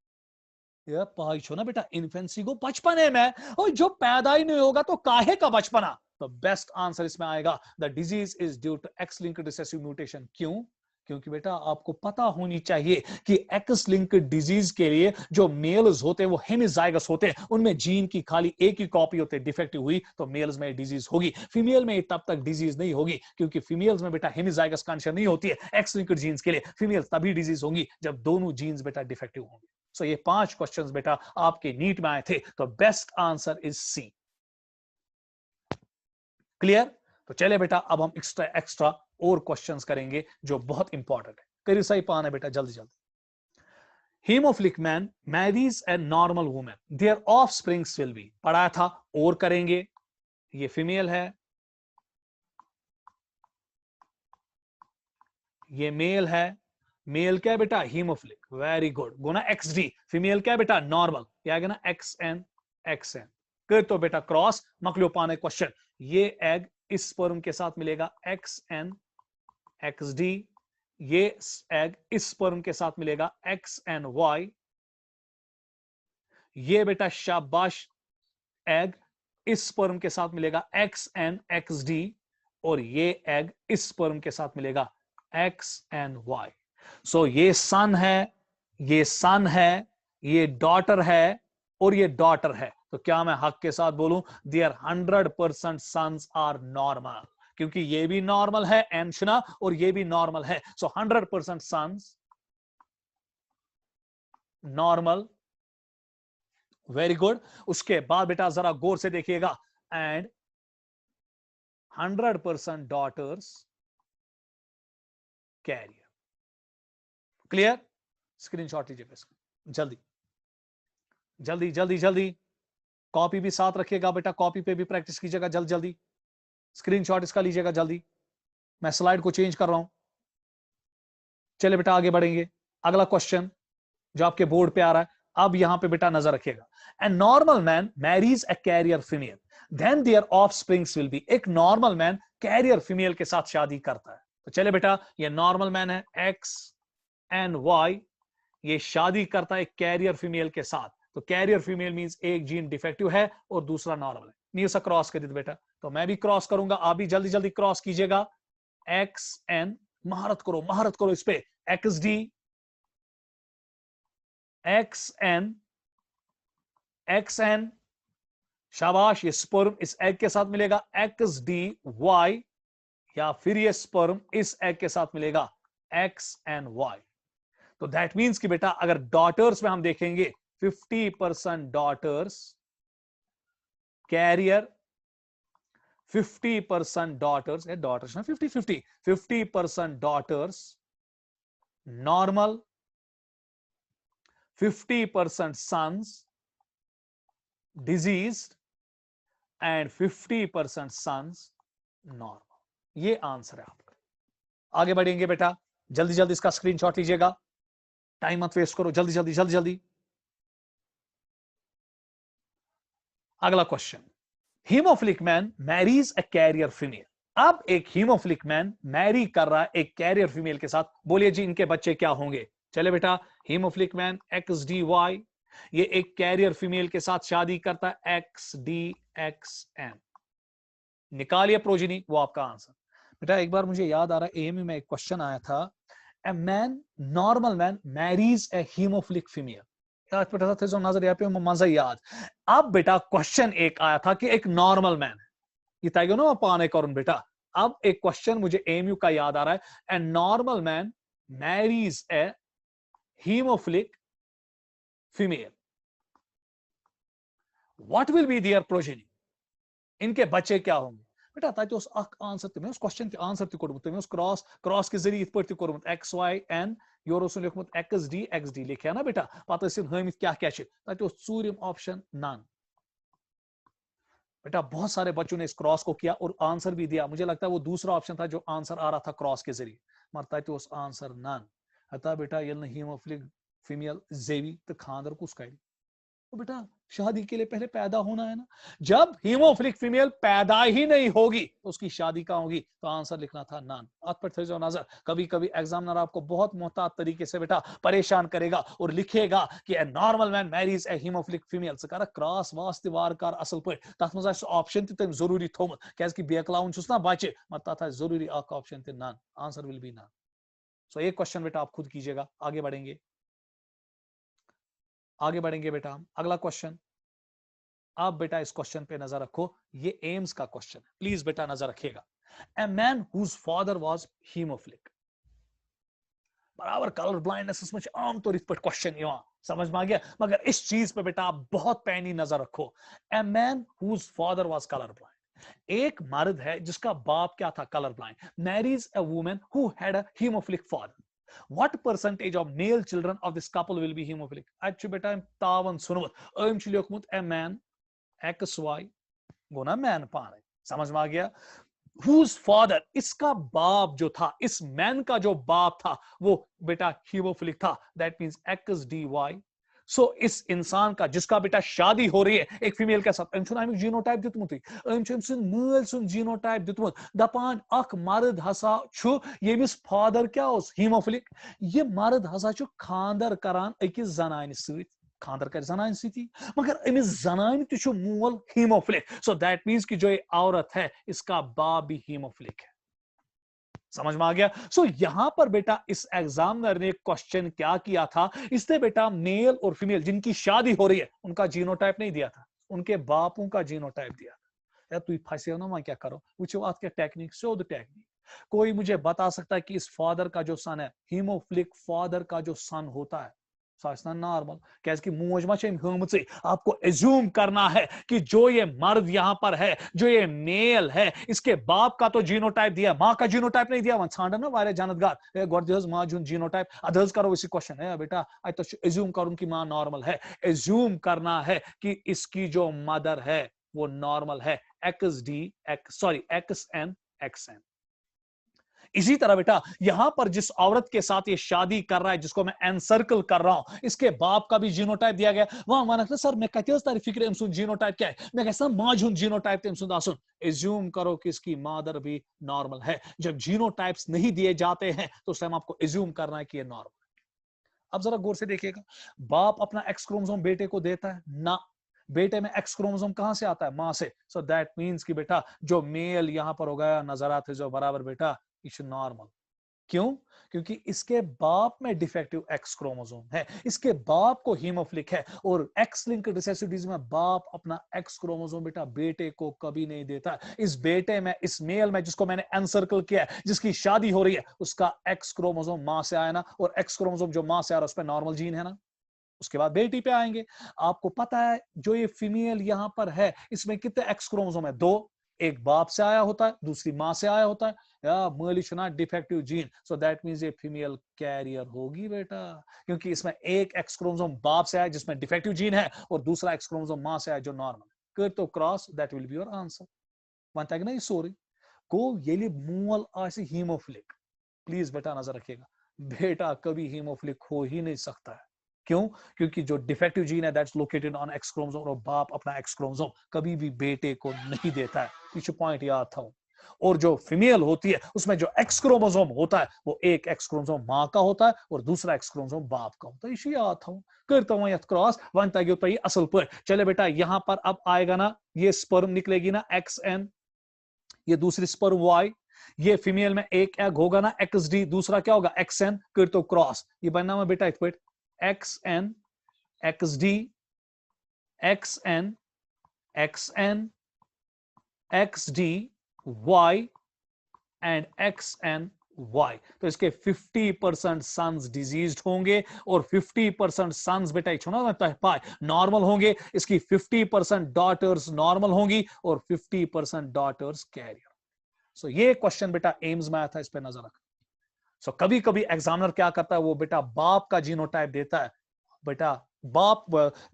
है। पाई छो ना बेटा इन्फेंसी को बचपने में, और जो पैदा ही नहीं होगा तो काहे का बचपना। तो बेस्ट आंसर इसमें आएगा the disease is due to X linked recessive mutation. क्यों, क्योंकि बेटा आपको पता होनी चाहिए कि एक्स लिंक्ड डिजीज के लिए जो मेल्स होते हैं वो हेमिजाइगस होते हैं, उनमें जीन की खाली एक ही कॉपी होती है, डिफेक्टिव हुई तो मेल्स में डिजीज होगी, फीमेल में तब तक डिजीज नहीं होगी क्योंकि फीमेल्स में बेटा हेमिजाइगस कंडीशन नहीं होती है एक्स लिंक्ड जीन्स के लिए, फीमेल तभी डिजीज होंगी जब दोनों जीन्स बेटा डिफेक्टिव होंगे। सो ये 5 क्वेश्चंस बेटा आपके नीट में आए थे, तो best answer is C. Clear? तो चले बेटा अब हम एक्स्ट्रा और क्वेश्चंस करेंगे जो बहुत इंपॉर्टेंट है। करीब सही पाना बेटा जल्दी जल्दी। Haemophilic man marries a normal women, their offsprings will be, पढ़ाया था और करेंगे। ये फीमेल है, ये मेल है, मेल क्या है बेटा हीमोफिलिक, वेरी गुड, गुना XD, फीमेल क्या है बेटा नॉर्मल, क्या है ना XN XN। कर तो बेटा क्रॉस मकलो पाने क्वेश्चन, ये एग इस स्पर्म के साथ मिलेगा XN XD, ये एग इस स्पर्म के साथ मिलेगा XNY, ये बेटा शाबाश एग इस स्पर्म के साथ मिलेगा XN XD, और ये एग इस स्पर्म के साथ मिलेगा XNY। सो ये सन है, ये सन है, ये डॉटर है और ये डॉटर है। तो क्या मैं हक के साथ बोलूं देयर 100% सन्स आर नॉर्मल, क्योंकि ये भी नॉर्मल है एंशना और ये भी नॉर्मल है। So 100% sons normal, very good. उसके बाद बेटा जरा गौर से देखिएगा, and 100% daughters carrier. Clear? Screenshot लीजिएगा इसका जल्दी जल्दी जल्दी जल्दी, कॉपी भी साथ रखिएगा बेटा, कॉपी पे भी प्रैक्टिस कीजिएगा जल्दी जल्दी, स्क्रीनशॉट इसका लीजिएगा जल्दी। मैं स्लाइड को चेंज कर रहा हूं। चले बेटा आगे बढ़ेंगे। अगला क्वेश्चन जो आपके बोर्ड पे आ रहा है, अब यहां पे बेटा नजर रखिएगा, a normal man marries a carrier female, then their offsprings will be. एक नॉर्मल मैन कैरियर फीमेल के साथ शादी करता है। तो चले बेटा, ये नॉर्मल मैन है एक्स एंड वाई, ये शादी करता है कैरियर फीमेल के साथ। तो कैरियर फीमेल मींस एक जीन डिफेक्टिव है और दूसरा नॉर्मल है। नहीं सा क्रॉस कर दी बेटा, तो मैं भी क्रॉस करूंगा, आप भी जल्दी जल्दी क्रॉस कीजिएगा। एक्स एन, महारत करो इस पे, एक्स डी एक्स एन, शाबाश, ये स्पर्म इस एग के साथ मिलेगा एक्स डी वाई, या फिर ये स्पर्म इस एग के साथ मिलेगा एक्स एन वाई। तो दैट मीन्स कि बेटा अगर डॉटर्स में हम देखेंगे 50% डॉटर्स कैरियर, 50% डॉटर्स, डॉटर्स ना 50% daughters normal, 50% sons disease and 50% sons normal. ये आंसर है आपका। आगे बढ़ेंगे बेटा, जल्दी जल्दी इसका स्क्रीनशॉट लीजिएगा, टाइम मत वेस्ट करो, जल्दी जल्दी जल्दी जल्दी। अगला question, haemophilic man marries a carrier female. अब एक हीमोफिलिक मैन मैरी कर रहा है एक कैरियर फीमेल के साथ, बोलिए जी इनके बच्चे क्या होंगे। चले बेटा, haemophilic man X D Y, ये एक कैरियर फीमेल के साथ शादी करता है एक्स डी एक्स एन, निकालिए प्रोजिनी, वो आपका आंसर। बेटा एक बार मुझे याद आ रहा है एएमयू में एक क्वेश्चन आया था, a man, normal man marries a haemophilic female. नजर पे मजा याद। अब बेटा क्वेश्चन एक आया था कि एक नॉर्मल मैन है, ये तय ना पाने करुन बेटा। अब एक क्वेश्चन मुझे एएमयू का याद आ रहा है, a normal man marries a haemophilic female, what will be their progeny, इनके बच्चे क्या होंगे। बेटा तत आंसर तक उस क्वेश्चन के आंसर तक कोर्मुत क्रॉस के जरिए इत कोर्मुत एक्स वाई एन, योर लिखमुत एक्स डी लिखे ना बेटा, पत हमित क्या क्या तत चूरिम ऑप्शन नन। बेटा बहुत सारे बच्चों ने इस क्रॉस को किया और आंसर भी दिया, मुझे लगता है वो दूसरा ऑप्शन था जो आंसर आ रहा था क्रॉस के जरिए, मगर तत आंसर नन। हता बेटा ये हीमोफिलिक फीमेल जेवी तो खानदर कुस कर, तो बेटा शादी के लिए पहले पैदा होना है ना, जब हीमोफिलिक फीमेल पैदा ही नहीं होगी तो उसकी शादी कहां होगी, तो आंसर लिखना था नन। आप पर थे जो नजर, कभी कभी एग्जामिनर आपको बहुत मोहतात तरीके से बेटा परेशान करेगा और लिखेगा कि a normal man marries a haemophilic female, से कर क्रॉस वास तिवार कर असल पे, तथ मज ऑप्शन तम जरूरी थोमुत क्या बेकलाउन ना बचे, मत तथ जरूरी ऑप्शन थे none, answer will be none. So एक क्वेश्चन बेटा आप खुद कीजिएगा। आगे बढ़ेंगे, आगे बढ़ेंगे बेटा हम, अगला क्वेश्चन। आप बेटा इस क्वेश्चन पे नजर रखो, ये एम्स का क्वेश्चन है, प्लीज बेटा नजर रखिएगा। A man whose father was haemophilic, बराबर कलर ब्लाइंडनेस में आमतौर पर क्वेश्चन समझ में आ गया, मगर इस चीज पे बेटा आप बहुत पैनी नजर रखो। A man whose father was colour blind, एक मर्द है जिसका बाप क्या था, colour blind, marries a woman who had a haemophilic father, what percentage of male children of this couple will be hemophilic? Actually बेटा तावन सुनवत अम छ लिखमुत ए मैन एक्स वाई गोना मैन पाने, समझ में आ गया। whose father, इसका बाप जो था, इस मैन का जो बाप था वो बेटा हीमोफिलिक था, that means X D Y. So इस इंसान का जिसका बेटा शादी हो रही है एक फीमेल के साथ, अमिक जीनोटाइप दितमुत, मल सुन जीनोटाइप दितमुत, दपान अख मर्द हसा छु यमिस फादर क्या हीमोफिलिक, ये मर्द हसा छु खानदर करान अकिस जनान सत, खानदर कर जनान सती, मगर अमिस जनान तु मोल हीमोफिलिक, सो दैट मीन्स कि जो ये औरत है इसका बाप भी हीमोफिलिक है, समझ में आ गया। सो यहां पर बेटा इस एग्जामिनर ने क्वेश्चन क्या किया था, इसने बेटा मेल और फीमेल जिनकी शादी हो रही है उनका जीनोटाइप नहीं दिया था, उनके बापों का जीनोटाइप दिया था। यार तू फंसे ना, मैं क्या करो, वो बात क्या टेक्निक, शो द टेक्निक। कोई मुझे बता सकता है कि इस फादर का जो सन है, हीमोफिलिक फादर का जो सन होता है नॉर्मल, क्या मोज मा आपको एज्यूम करना है कि जो ये मर्द यहां पर है, जो ये मेल है, इसके बाप का तो जीनोटाइप दिया, मां का जीनोटाइप नहीं दिया, छांडन ना वारे जानतगार गोड मां जुन जीनोटाइप अदज करो इसी क्वेश्चन है बेटा, तो एज्यूम करूं कि मां नॉर्मल है, एज्यूम करना है कि इसकी जो मदर है वो नॉर्मल है, X D X sorry X N X N. इसी तरह बेटा यहां पर जिस औरत के साथ ये शादी कर रहा है, जिसको मैं एनसर्कल कर रहा हूं, इसके बाप का भी जीनोटाइप दिया गया। वहां माना सर मैं कहते तारी फिक्र अम जीनोटाइप क्या है, मैं कहता माज हुन जीनोटाइप अम आसन। एज्यूम करो कि इसकी मादर भी नॉर्मल है। जब जीनोटाइप्स नहीं दिए जाते हैं तो उस टाइम आपको एज्यूम करना है कि ये नॉर्मल। अब जरा गौर से देखिएगा, बाप अपना एक्स क्रोमोसोम बेटे को देता है ना, बेटे में एक्स क्रोमोसोम कहां से आता है, मां से। सो दैट मींस कि बेटा जो मेल यहां पर हो गया नजर आते जो बराबर बेटा इट्स नॉर्मल। क्यों? क्योंकि इसके बाप में डिफेक्टिव एक्स क्रोमोसोम है, इसके बाप को हीमोफिलिक है, और एक्स लिंक्ड रिसेसिव डिजीज में बाप अपना एक्स क्रोमोसोम बेटा बेटे को कभी नहीं देता। इस बेटे में, इस मेल में जिसको मैंने एनसर्कल किया है, जिसकी शादी हो रही है, उसका एक्स क्रोमोसोम मां से आया ना, और एक्स क्रोमोसोम जो मां से आ रहा है उस पर नॉर्मल जीन है ना। उसके बाद बेटी पे आएंगे। आपको पता है जो ये फीमेल यहां पर है इसमें कितने एक्स क्रोमोसोम है, दो। एक बाप से आया होता है, दूसरी मां से आया होता है, या मलिशना defective gene. So that means ये फीमेल कैरियर होगी बेटा, क्योंकि इसमें एक एक्स क्रोमोसोम बाप से आया जिसमें डिफेक्टिव जीन है, और दूसरा एक्स क्रोमोसोम मां से आया जो नॉर्मल। कर तो cross, that will be your answer. One तक ना ये सोरी को ये मोल आसे हीमोफिलिक। प्लीज बेटा नजर रखिएगा, बेटा कभी हीमोफिलिक हो ही नहीं सकता है। क्यों? क्योंकि जो डिफेक्टिव जीन है that's located on X chromosome, और बाप अपना एक्स क्रोमोसोम कभी भी बेटे को नहीं देता है। पीछे पॉइंट याद था। और जो फीमेल होती है उसमें जो एक्स क्रोमोसोम होता है वो एक एक्स क्रोमोसोम मां का होता है और दूसरा एक्स क्रोमोसोम बाप का होता है। इसी याद था करता हूं यह क्रॉस वन तक असल पर। चले बेटा यहां पर अब आएगा ना, ये स्पर्म निकलेगी ना एक्स एन, ये दूसरी स्पर्म वाई, ये फीमेल में एक एग होगा ना एक्स डी, दूसरा क्या होगा एक्स एन, कर तो क्रॉस। ये बनना है बेटा it X N X D X N X N X D Y and X N Y. तो इसके 50% सन्स डिजीज्ड होंगे और 50% सन्स बेटा पाए नॉर्मल होंगे। इसकी 50% डॉटर्स नॉर्मल होंगी और 50% डॉटर्स कैरियर। सो ये क्वेश्चन बेटा एम्स में आया था, इस पे नजर रख। सो कभी कभी एग्जामिनर क्या करता है, वो बेटा बाप का जीनोटाइप देता है, बेटा बाप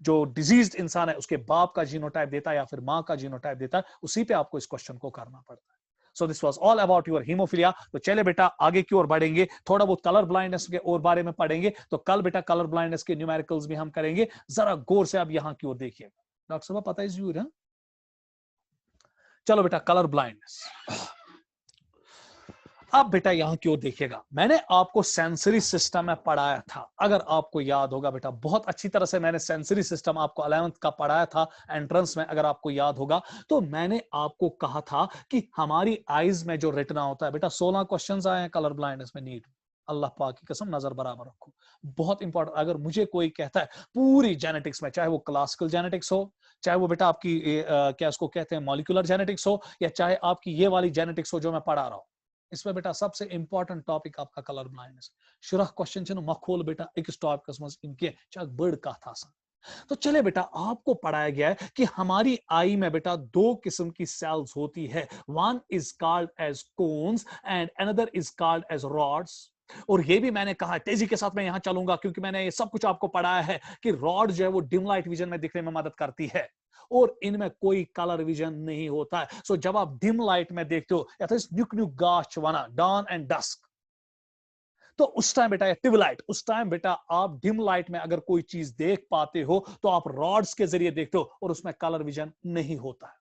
जो डिजीज्ड इंसान है उसके बाप का जीनोटाइप देता है या फिर मां का जीनोटाइप देता है, उसी पे आपको इस क्वेश्चन को करना पड़ता है। So this was all about your haemophilia. तो चले बेटा आगे की ओर बढ़ेंगे, थोड़ा बहुत कलर ब्लाइंडनेस के और बारे में पढ़ेंगे। तो कल बेटा कलर ब्लाइंडनेस के न्यूमेरिकल्स भी हम करेंगे। जरा गौर से आप यहां की ओर देखिएगा। डॉक्टर साहब पता है जरूर है। चलो बेटा कलर ब्लाइंडनेस। अब बेटा यहां की ओर देखिएगा, मैंने आपको सेंसरी सिस्टम में पढ़ाया था, अगर आपको याद होगा बेटा बहुत अच्छी तरह से मैंने सेंसरी सिस्टम आपको 11th का पढ़ाया था एंट्रेंस में, अगर आपको याद होगा। तो मैंने आपको कहा था कि हमारी आईज में जो रेटिना होता है बेटा, 16 क्वेश्चंस आए हैं कलर ब्लाइंडनेस में नीट। अल्लाह पाक की कसम नजर बराबर रखो, बहुत इंपॉर्टेंट। अगर मुझे कोई कहता है पूरी जेनेटिक्स में, चाहे वो क्लासिकल जेनेटिक्स हो, चाहे वो बेटा आपकी क्या इसको कहते हैं मॉलिक्यूलर जेनेटिक्स हो, या चाहे आपकी ये वाली जेनेटिक्स हो जो मैं पढ़ा रहा हूं, इसमें बेटा सबसे इंपॉर्टेंट टॉपिक आपका कलर ब्लाइंडनेस। शुरा क्वेश्चन छे मखोल बेटा एक टॉपिक मज इनके चाहे बड़ कथ आसान। तो चले बेटा आपको पढ़ाया गया है कि हमारी आई में बेटा दो किस्म की सेल्स होती है, one is called as cones and another is called as rods. और ये भी मैंने कहा, तेजी के साथ मैं यहां चलूंगा क्योंकि मैंने ये सब कुछ आपको पढ़ाया है कि रॉड जो है वो डिम लाइट विजन में दिखने में मदद करती है और इनमें कोई कलर विजन नहीं होता है। सो जब आप डिम लाइट में देखते हो या न्यूक न्यूक गाछ वना डॉन एंड डस्क, तो उस टाइम बेटा ट्यूबलाइट, उस टाइम बेटा आप डिम लाइट में अगर कोई चीज देख पाते हो तो आप रॉड्स के जरिए देखते हो और उसमें कलर विजन नहीं होता है।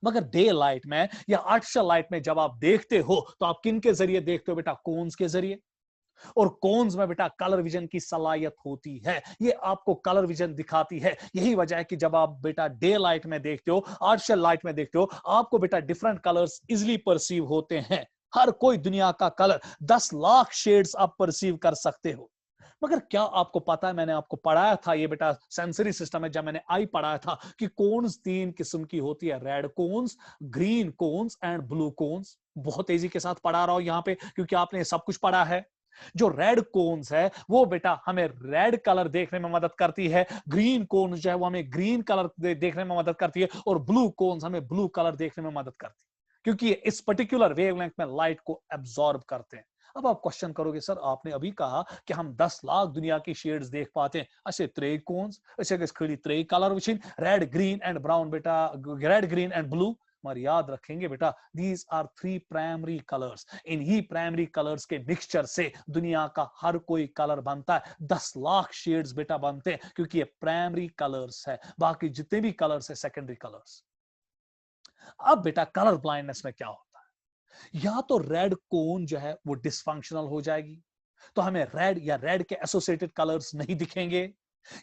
मगर डे लाइट में या आर्टिफिशियल लाइट में जब आप देखते हो तो आप किन के जरिए देखते हो बेटा, कोन्स के जरिए। और कोन्स में बेटा कलर विजन की सलाहियत होती है, ये आपको कलर विजन दिखाती है। यही वजह है कि जब आप बेटा डे लाइट में देखते हो, आर्टिफिशियल लाइट में देखते हो, आपको बेटा डिफरेंट कलर्स इजिली परसीव होते हैं। हर कोई दुनिया का कलर 10 लाख शेड्स आप परसीव कर सकते हो। मगर क्या आपको पता है, मैंने आपको पढ़ाया था ये बेटा सेंसरी सिस्टम में, जब मैंने आई पढ़ाया था कि कोन्स 3 किस्म की होती है, red cones, green cones and blue cones. बहुत तेजी के साथ पढ़ा रहा हूं यहां पे क्योंकि आपने सब कुछ पढ़ा है। जो रेड कोन्स है वो बेटा हमें रेड कलर देखने में मदद करती है, ग्रीन कोन्स जो है वो हमें ग्रीन कलर देखने में मदद करती है, और ब्लू कोन्स हमें ब्लू कलर देखने में मदद करती है, क्योंकि इस पर्टिकुलर वेवलेंथ में लाइट को एब्सॉर्ब करते हैं। अब आप क्वेश्चन करोगे सर आपने अभी कहा कि हम 10 लाख दुनिया की शेड्स देख पाते हैं, अच्छे त्रे कोन्स अच्छे खड़ी त्रे कलर वुचिन रेड ग्रीन एंड ब्राउन बेटा, रेड ग्रीन एंड ब्लू मगर याद रखेंगे बेटा, दीज आर 3 प्राइमरी कलर्स। इन्हीं प्राइमरी कलर्स के मिक्सचर से दुनिया का हर कोई कलर बनता है। 10 लाख शेड्स बेटा बनते हैं, क्योंकि ये प्राइमरी कलर्स है। बाकी जितने भी कलर्स है सेकेंडरी कलर्स। अब बेटा कलर ब्लाइंडनेस में क्या होता है, या तो रेड कोन जो है वो डिसफंक्शनल हो जाएगी, तो हमें रेड या रेड के एसोसिएटेड कलर्स नहीं दिखेंगे,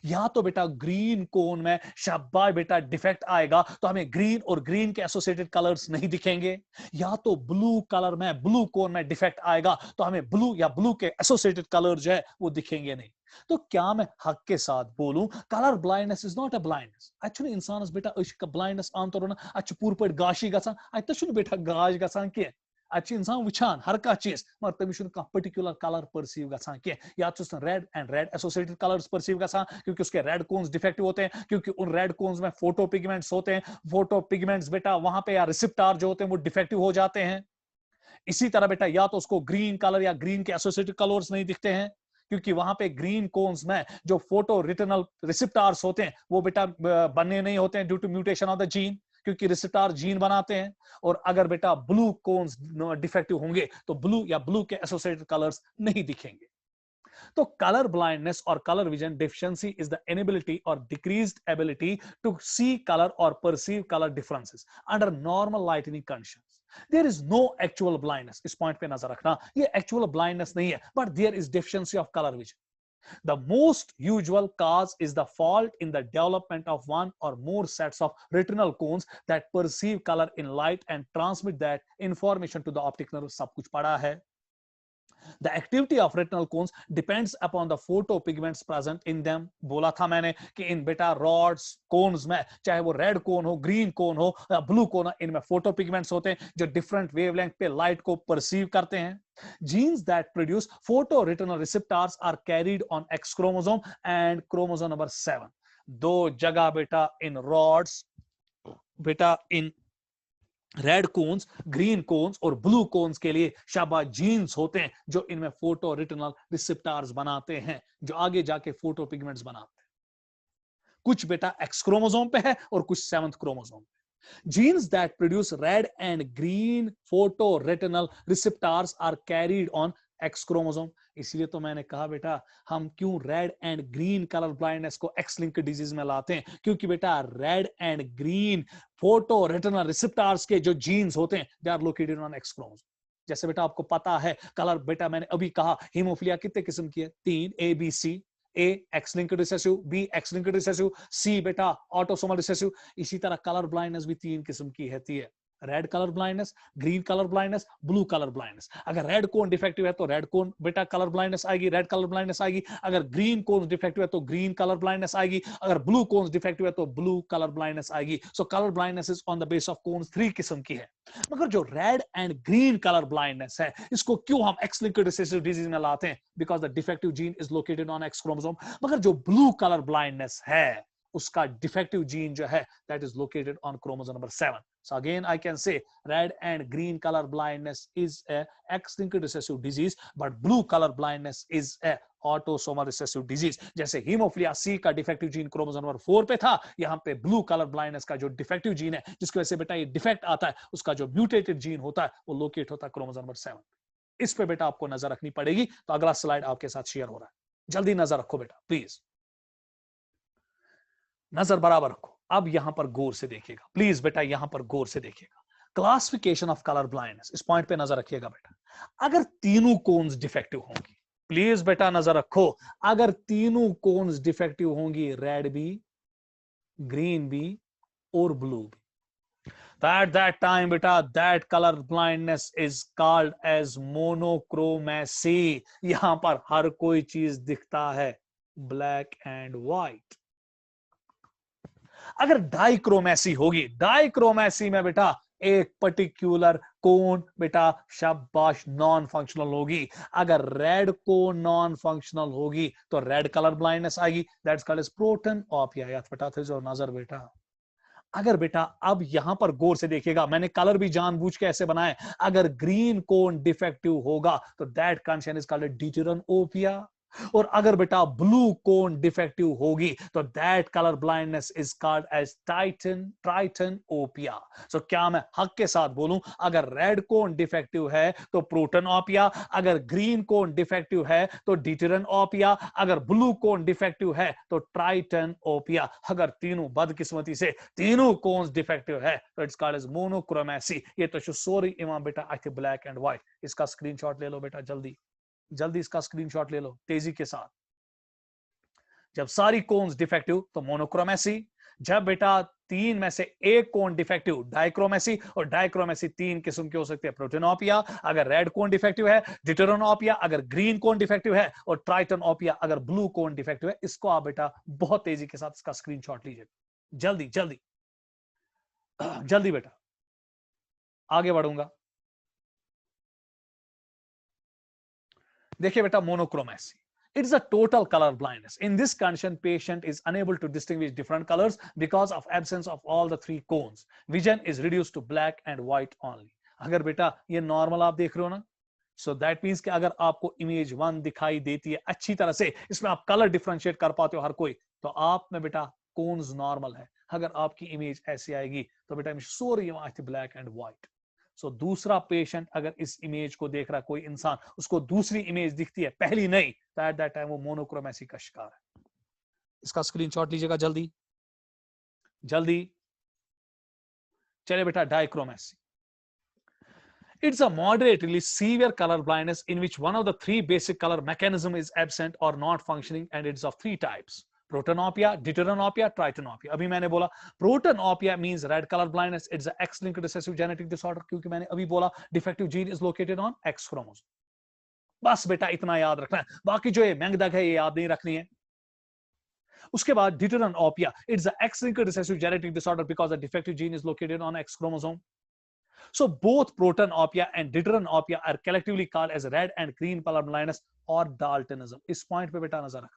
या तो बेटा ग्रीन कोन में शाबाश बेटा डिफेक्ट आएगा, तो हमें ग्रीन और ग्रीन के एसोसिएटेड कलर्स नहीं दिखेंगे, या तो ब्लू कलर में ब्लू कोन में डिफेक्ट आएगा, तो हमें ब्लू या ब्लू के एसोसिएटेड कलर जो है वो दिखेंगे नहीं। तो क्या मैं हक के साथ बोलूं colour blindness is not a blindness? अच्छा इंसानस बेटा अश ब्लाइंडनेस आमतौर ना अच्छा पूर पे गाशी गसान अत बेटा गाश गसान कह अच्छे इंसान वुचान हर कह चीज, मगर तमिस पर्टिकुलर कलर परसीव गसान कह, या तो red and red associated colours perceive गसान क्योंकि उसके रेड कोन्स डिफेक्टिव होते हैं, क्योंकि उन रेड कोन्स में फोटो पिगमेंट्स होते हैं। फोटो पिगमेंट्स बेटा वहां पे या रिसिप्टार जो होते हैं वो डिफेक्टिव हो जाते हैं। इसी तरह बेटा या तो उसको ग्रीन कलर या ग्रीन के एसोसिएटेड कलर्स नहीं दिखते हैं, क्योंकि वहां पे ग्रीन कोन्स में जो फोटो रिटर्नल रिसिप्टार्स होते हैं वो बेटा बने नहीं होते हैं due to mutation of the gene, क्योंकि रिसिप्टार जीन बनाते हैं। और अगर बेटा ब्लू कोन्स डिफेक्टिव होंगे तो ब्लू या ब्लू के एसोसिएटेड कलर्स नहीं दिखेंगे। तो कलर ब्लाइंडनेस और colour vision deficiency is the inability और decreased ability to see colour और perceive colour differences under normal lighting conditions. There is no actual blindness, इस पॉइंट पे नजर रखना, ये एक्चुअल ब्लाइंडनेस नहीं है, but there is deficiency of colour vision. The most usual cause is the fault in the development of one or more sets of retinal cones that perceive color in light and transmit that information to the optic nerve। सब कुछ पढ़ा है। The activity of retinal cones depends upon the photopigments present in them। बोला था मैंने कि इन बेटा rods cons में चाहे वो रेड कोन हो, ग्रीन कोन हो या ब्लू कोन हो, इनमें फोटोपिगमेंट्स होते हैं जो डिफरेंट वेवलेंथ पे लाइट को परसीव करते हैं। Genes that produce photoretinal receptors are carried on X chromosome and chromosome number 7। दो जगह बेटा इन रॉड्स बेटा इन रेड कोन्स, ग्रीन कोन्स और ब्लू कोन्स के लिए शाबाश जीन्स होते हैं जो इनमें फोटो रिटनल रिसेप्टर्स बनाते हैं, जो आगे जाके फोटो पिगमेंट्स बनाते हैं। कुछ बेटा एक्स क्रोमोसोम पे है और कुछ 7th क्रोमोसोम पे। Genes that produce red and green photo retinal receptors are carried on X chromosome. इसलिए तो मैंने कहा बेटा हम क्यों red and green colour blindness को एक्स लिंक्ड डिजीज में लाते हैं, क्योंकि बेटा red and green photo retinal receptors के जो जीन्स होते हैं they are located on X chromosome. जैसे बेटा आपको पता है कलर बेटा मैंने अभी कहा हीमोफिलिया कितने किस्म की है, 3 ABC, A X linked recessive, B X linked recessive, C बेटा ऑटोसोमल रिसेसिव। इसी तरह कलर ब्लाइंडनेस भी 3 किस्म की होती है, red colour blindness, green colour blindness, blue colour blindness. अगर रेड कोन डिफेक्टिव है तो रेड कोन बेटा कलर ब्लाइंडनेस आएगी, रेड कलर ब्लाइंडनेस आएगी। अगर ग्रीन कोन डिफेक्टिव है तो ग्रीन कलर ब्लाइंडनेस आएगी। अगर ब्लू कोन डिफेक्टिव है तो ब्लू कलर ब्लाइंडनेस आएगी। So colour blindness is on the base of cones 3 किस्म की है। मगर जो red and green colour blindness है इसको क्यों हम एक्स लिंक्ड रिसेसिव डिजीज में लाते हैं, because the defective gene is located on X chromosome. मगर जो ब्लू कलर ब्लाइंडनेस है उसका डिफेक्टिव जीन जो है that is located on chromosome number 7। So again I can say red and green color blindness is a X-linked recessive disease, but blue color blindness is a autosomal recessive disease। जैसे haemophilia सी का defective gene chromosome number 4 पे था, यहाँ पे blue colour blindness का जो defective gene है जिसकी वजह से बेटा ये डिफेक्ट आता है उसका जो म्यूटेटेड जीन होता है वो लोकेट होता है क्रोमोसोम नंबर 7। इस पे बेटा आपको नजर रखनी पड़ेगी। तो अगला स्लाइड आपके साथ शेयर हो रहा है, जल्दी नजर रखो बेटा प्लीज, नजर बराबर रखो। अब यहां पर गौर से देखिएगा प्लीज बेटा, यहां पर गौर से देखिएगा क्लासिफिकेशन ऑफ कलर ब्लाइंडनेस, इस पॉइंट पे नजर रखिएगा बेटा। अगर तीनों कोन्स डिफेक्टिव होंगी, प्लीज बेटा नजर रखो, अगर तीनों कोन्स डिफेक्टिव होंगी, रेड भी, ग्रीन भी और ब्लू भी, at that time beta that color blindness is called as monochromacy। यहां पर हर कोई चीज दिखता है ब्लैक एंड व्हाइट। अगर डाइक्रोमेसी होगी, डाइक्रोमेसी में बेटा एक पर्टिकुलर कोन बेटा शाबाश नॉन फंक्शनल होगी। अगर रेड कोन नॉन फंक्शनल होगी तो रेड कलर ब्लाइंडनेस आएगी, दैट्स कॉल्ड एज प्रोटोनोपिया। याद बेटा थे जो नजर बेटा। अगर बेटा अब यहां पर गौर से देखिएगा, मैंने कलर भी जानबूझ के ऐसे बनाए, अगर ग्रीन कोन डिफेक्टिव होगा तो that condition is called deuteranopia. और अगर बेटा ब्लू कोन डिफेक्टिव होगी तो that colour blindness is called as tritanopia. So क्या मैं हक के साथ बोलूं, अगर रेड कोन डिफेक्टिव है तो प्रोटनओपिया, अगर ग्रीन कोन डिफेक्टिव है तो डिटरनओपिया, अगर ब्लू कोन डिफेक्टिव है तो ट्राइटनओपिया। अगर तीनों बदकिस्मती से तीनों कोन्स डिफेक्टिव है तो इट्स कॉल्ड एज मोनोक्रोमेसी। ये तो सोरी इमाम बेटा अथ ब्लैक एंड व्हाइट। इसका स्क्रीनशॉट ले लो बेटा, जल्दी जल्दी इसका स्क्रीनशॉट ले लो तेजी के साथ। जब सारी कोन्स डिफेक्टिव तो मोनोक्रोमेसी, जब बेटा तीन में से एक कोन डिफेक्टिव डाइक्रोमेसी, और डाइक्रोमेसी तीन किस्म की हो सकती है, प्रोटेनोपिया अगर रेड कोन डिफेक्टिव है, डिटरनोपिया अगर ग्रीन कोन डिफेक्टिव है, और ट्राइटनोपिया अगर ब्लू कोन डिफेक्टिव है। इसको आप बेटा बहुत तेजी के साथ इसका स्क्रीनशॉट लीजिए, जल्दी जल्दी जल्दी बेटा आगे बढ़ूंगा। देखिए बेटा मोनोक्रोमेसी, it's a total color blindness. In this condition, patient is unable to distinguish different colors because of absence of all the three cones. Vision is reduced to black and white only. अगर बेटा ये normal आप देख रहे हो ना, so that means कि अगर आपको इमेज 1 दिखाई देती है अच्छी तरह से, इसमें आप कलर डिफरेंशिएट कर पाते हो हर कोई, तो आप में बेटा कोन्स नॉर्मल है। अगर आपकी इमेज ऐसी आएगी तो बेटा सो रही है ब्लैक एंड व्हाइट। सो दूसरा पेशेंट अगर इस इमेज को देख रहा है, कोई इंसान उसको दूसरी इमेज दिखती है पहली नहीं, तो एट दैट टाइम वो मोनोक्रोमेसी का शिकार है। इसका स्क्रीनशॉट लीजिएगा जल्दी जल्दी। चलिए बेटा डाइक्रोमेसी, it's a moderately severe color blindness in which one of the three basic color mechanism is absent or not functioning, and it's of three types: protanopia, deuteranopia, tritanopia. अभी मैंने बोला protanopia means red color blindness. It's a X-linked recessive genetic disorder, क्योंकि मैंने अभी बोला defective gene is located on X chromosome. बस बेटा इतना याद रखना है, बाकी जो ये मैंगदग है ये याद नहीं रखनी है। उसके बाद deuteranopia, it's a X-linked recessive genetic disorder because the defective gene is located on X chromosome. So both protanopia and deuteranopia are collectively called as red and green color blindness or daltonism. इस point पे बेटा नजर रख,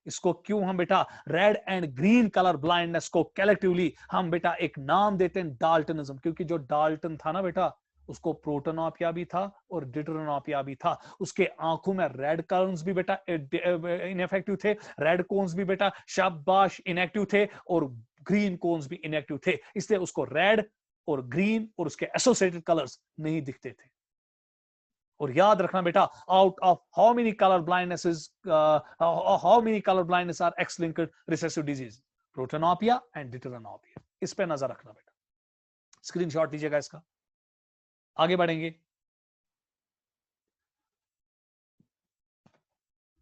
इसको क्यों हम बेटा red and green colour blindness को कलेक्टिवली हम बेटा एक नाम देते हैं डाल्टनिज्म, क्योंकि जो डाल्टन था ना बेटा उसको प्रोटोनोपिया भी था और डिटरनोपिया भी था। उसके आंखों में रेड कोन्स भी बेटा इनएफेक्टिव थे, रेड कोन्स भी बेटा शाबाश इनएक्टिव थे, और ग्रीन कोन्स भी इनएक्टिव थे। इसलिए उसको रेड और ग्रीन और उसके एसोसिएटेड कलर्स नहीं दिखते थे। और याद रखना बेटा, out of how many colour blindnesses, how many colour blindness are X linked recessive disease, protanopia and deuteranopia. इस पे नजर रखना बेटा, स्क्रीनशॉट लीजिएगा इसका। आगे बढ़ेंगे,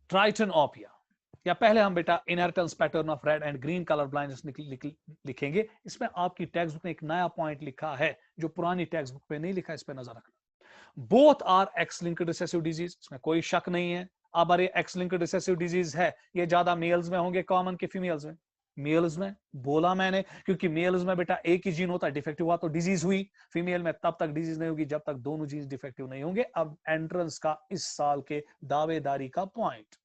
ट्राइटनोपिया, या पहले हम बेटा inheritance pattern of red and green colour blindness लिखेंगे। इसमें आपकी टेक्स्ट बुक में एक नया पॉइंट लिखा है जो पुरानी टेक्स्ट बुक पे नहीं लिखा, इस पे नजर रखना। Both are X linked recessive disease, इसमें कोई शक नहीं है। अब अरे एक्स लिंक्ड रिसेसिव डिजीज है, ये ज्यादा मेल्स में होंगे कॉमन के फीमेल्स में? मेल्स में बोला मैंने, क्योंकि मेल्स में बेटा एक ही जीन होता है, डिफेक्टिव हुआ तो डिजीज हुई। फीमेल में तब तक डिजीज नहीं होगी जब तक दोनों जीन डिफेक्टिव नहीं होंगे। अब एंट्रेंस का इस साल के दावेदारी का point,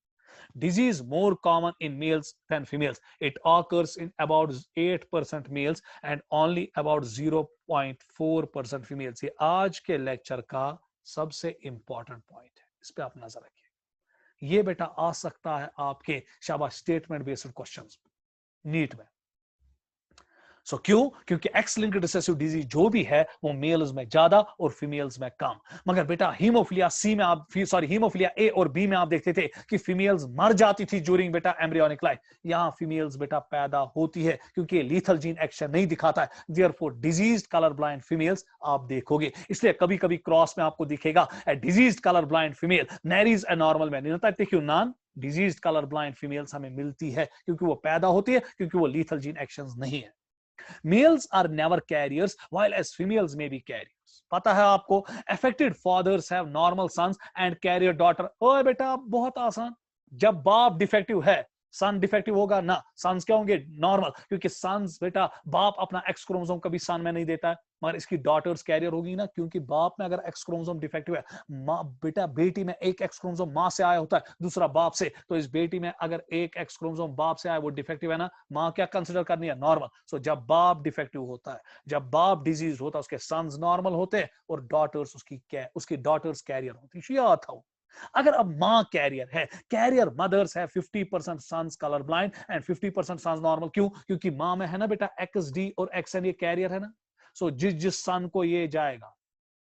disease more common in males than females. It occurs in about 8% males and only about 0.4% females. ये आज के लेक्चर का सबसे इंपॉर्टेंट पॉइंट है, इस पे आप नजर रखिए। ये बेटा आ सकता है आपके शाबाश स्टेटमेंट बेस्ड क्वेश्चंस नीट में। सो क्यों? क्योंकि एक्स लिंक्ड रिसेसिव डिजीज जो भी है वो मेल्स में ज्यादा और फीमेल्स में कम। मगर बेटा हीमोफिलिया सी में आप हीमोफिलिया ए और बी में आप देखते थे कि फीमेल्स मर जाती थी ड्यूरिंग बेटा एम्ब्रियोनिक लाइफ। यहां फीमेल्स बेटा पैदा होती है क्योंकि लीथल जीन एक्शन नहीं दिखाता है, therefore diseased colour blind females आप देखोगे। इसलिए कभी कभी क्रॉस में आपको दिखेगा a diseased colour blind female marries a normal man, देखिए non diseased colour blind females हमें मिलती है क्योंकि वो पैदा होती है, क्योंकि वो लीथल जीन एक्शंस नहीं है। Males are never carriers, while as females may be carriers. पता है आपको, affected fathers have normal sons and carrier daughter. ओए बेटा बहुत आसान, जब बाप डिफेक्टिव है सन डिफेक्टिव होगा ना, सन्स क्या होंगे? नॉर्मल, क्योंकि सन्स बेटा बाप अपना एक्स क्रोमोसोम कभी सन में नहीं देता है, मगर इसकी डॉटर्स कैरियर होगी ना, क्योंकि बाप में अगर एक्स क्रोमोसोम डिफेक्टिव है, माँ बेटा बेटी में एक एक्स क्रोमोसोम माँ से आया होता है, दूसरा बाप से, तो इस बेटी में अगर एक एक्स क्रोमोसोम बाप से आया वो डिफेक्टिव है ना, माँ क्या कंसिडर करनी है? नॉर्मल। सो जब बाप डिफेक्टिव होता है, जब बाप डिजीज होता है, उसके सन्स नॉर्मल होते हैं और डॉटर्स उसकी डॉटर्स कैरियर होती है। याद था, अगर अब माँ कैरियर है, कैरियर मदर्स है 50% sons colour blind and 50% sons normal. क्यों? क्योंकि माँ में है ना बेटा XD और XN, ये कैरियर है ना। सो जिस सन को ये जाएगा,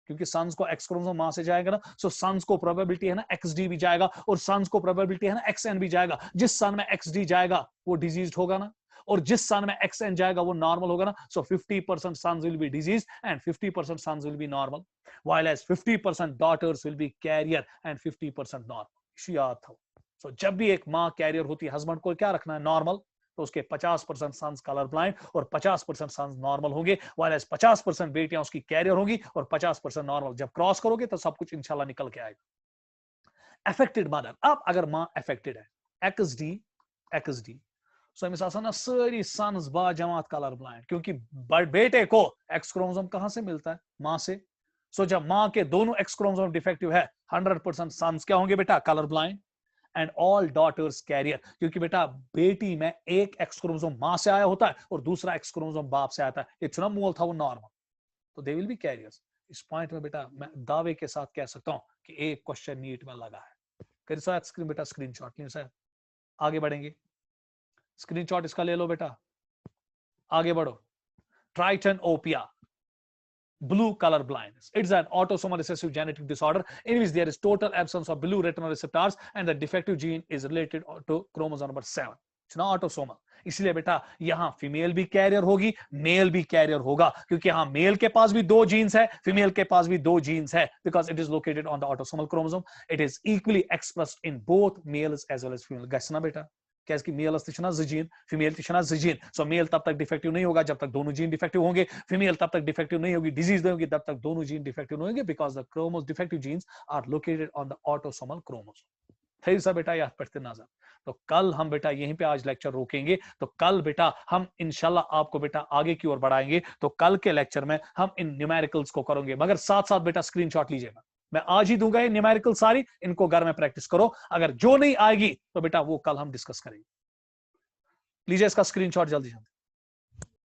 क्योंकि सन्स को एक्स क्रोमोसोम मां से जाएगा ना, सो सन्स को प्रोबेबिलिटी है ना XD भी जाएगा और सन्स को प्रोबेबिलिटी है ना XN भी जाएगा। जिस सन में XD जाएगा वो डिजीज्ड होगा ना, और जिस सन में XN जाएगा वो नॉर्मल होगा ना। सो 50% sons will be diseased and 50% sons will be normal, while as 50% daughters will be carrier and 50% normal। इसी याद था। सो जब भी एक माँ कैरियर होती है, हस्बैंड को क्या रखना है? नॉर्मल। तो उसके 50% सन्स कलर ब्लाइंड और 50% सन्स नॉर्मल होंगे, वाइल 50% बेटियां उसकी कैरियर होंगी और 50% नॉर्मल। जब क्रॉस करोगे तो सब कुछ इंशाल्लाह निकल के आएगा। अफेक्टेड मदर, अब अगर मां अफेक्टेड है, XD सो अमिस आसान सारी सन्स बा जमात कलर ब्लाइंड, क्योंकि बेटे को एक्स क्रोमोसोम कहां से मिलता है? मां से। सो जब मां के दोनों एक्स क्रोमोसोम डिफेक्टिव है, 100% सन्स क्या होंगे बेटा? Colour blind. And all daughters carrier, क्योंकि बेटा बेटी में एक एक्स क्रोमोसोम मां से आया होता है और दूसरा एक्स क्रोमोसोम बाप से आता है। इतना मोल था वो नॉर्मल, तो दे विल बी कैरियर्स। इस पॉइंट में बेटा मैं दावे के साथ कह सकता हूं कि एक क्वेश्चन नीट में लगा है। कर साथ स्क्रीन बेटा स्क्रीनशॉट नहीं सर, आगे बढ़ेंगे। स्क्रीनशॉट इसका ले लो बेटा, आगे बढ़ो। ट्राइटनोपिया, blue color blindness. It's an autosomal recessive genetic disorder in which there is total absence of blue retinal receptors and the defective gene is related to chromosome number 7. It's not autosomal. इसलिए बेटा यहां female भी career होगी, mail भी career होगा, क्योंकि यहां mail के पास भी 2 जीन्स है, फीमेल के पास भी 2 जीन्स है, because it is located on the autosomal chromosome. It is equally expressed in both males as well as female. Gas ना बेटा, कैसे मेल जीन, फीमेल जीन। सो मेल तब तक डिफेक्टिव नहीं होगा जब तक दोनों जीन डिफेक्टिव होंगे, फीमेल तब तक डिफेक्टिव नहीं होगी, डिजीज नहीं होगी, तब तक दोनों जीन डिफेक्टिव नहीं होंगे, because the chromosome defective genes are located on the autosomal chromosome. फिर सा बेटा याद पढ़ते नजर। तो कल हम बेटा यहीं पे आज लेक्चर रोकेंगे, तो कल बेटा हम इंशाल्लाह आपको बेटा आगे की ओर बढ़ाएंगे। तो कल के लेक्चर में हम इन न्यूमेरिकल्स को करेंगे, मगर साथ साथ बेटा स्क्रीनशॉट लीजिएगा, मैं आज ही दूंगा ये न्यूमेरिकल सारी, इनको घर में प्रैक्टिस करो। अगर जो नहीं आएगी तो बेटा वो कल हम डिस्कस करेंगे। लीजिए इसका स्क्रीनशॉट जल्दी जल्दी।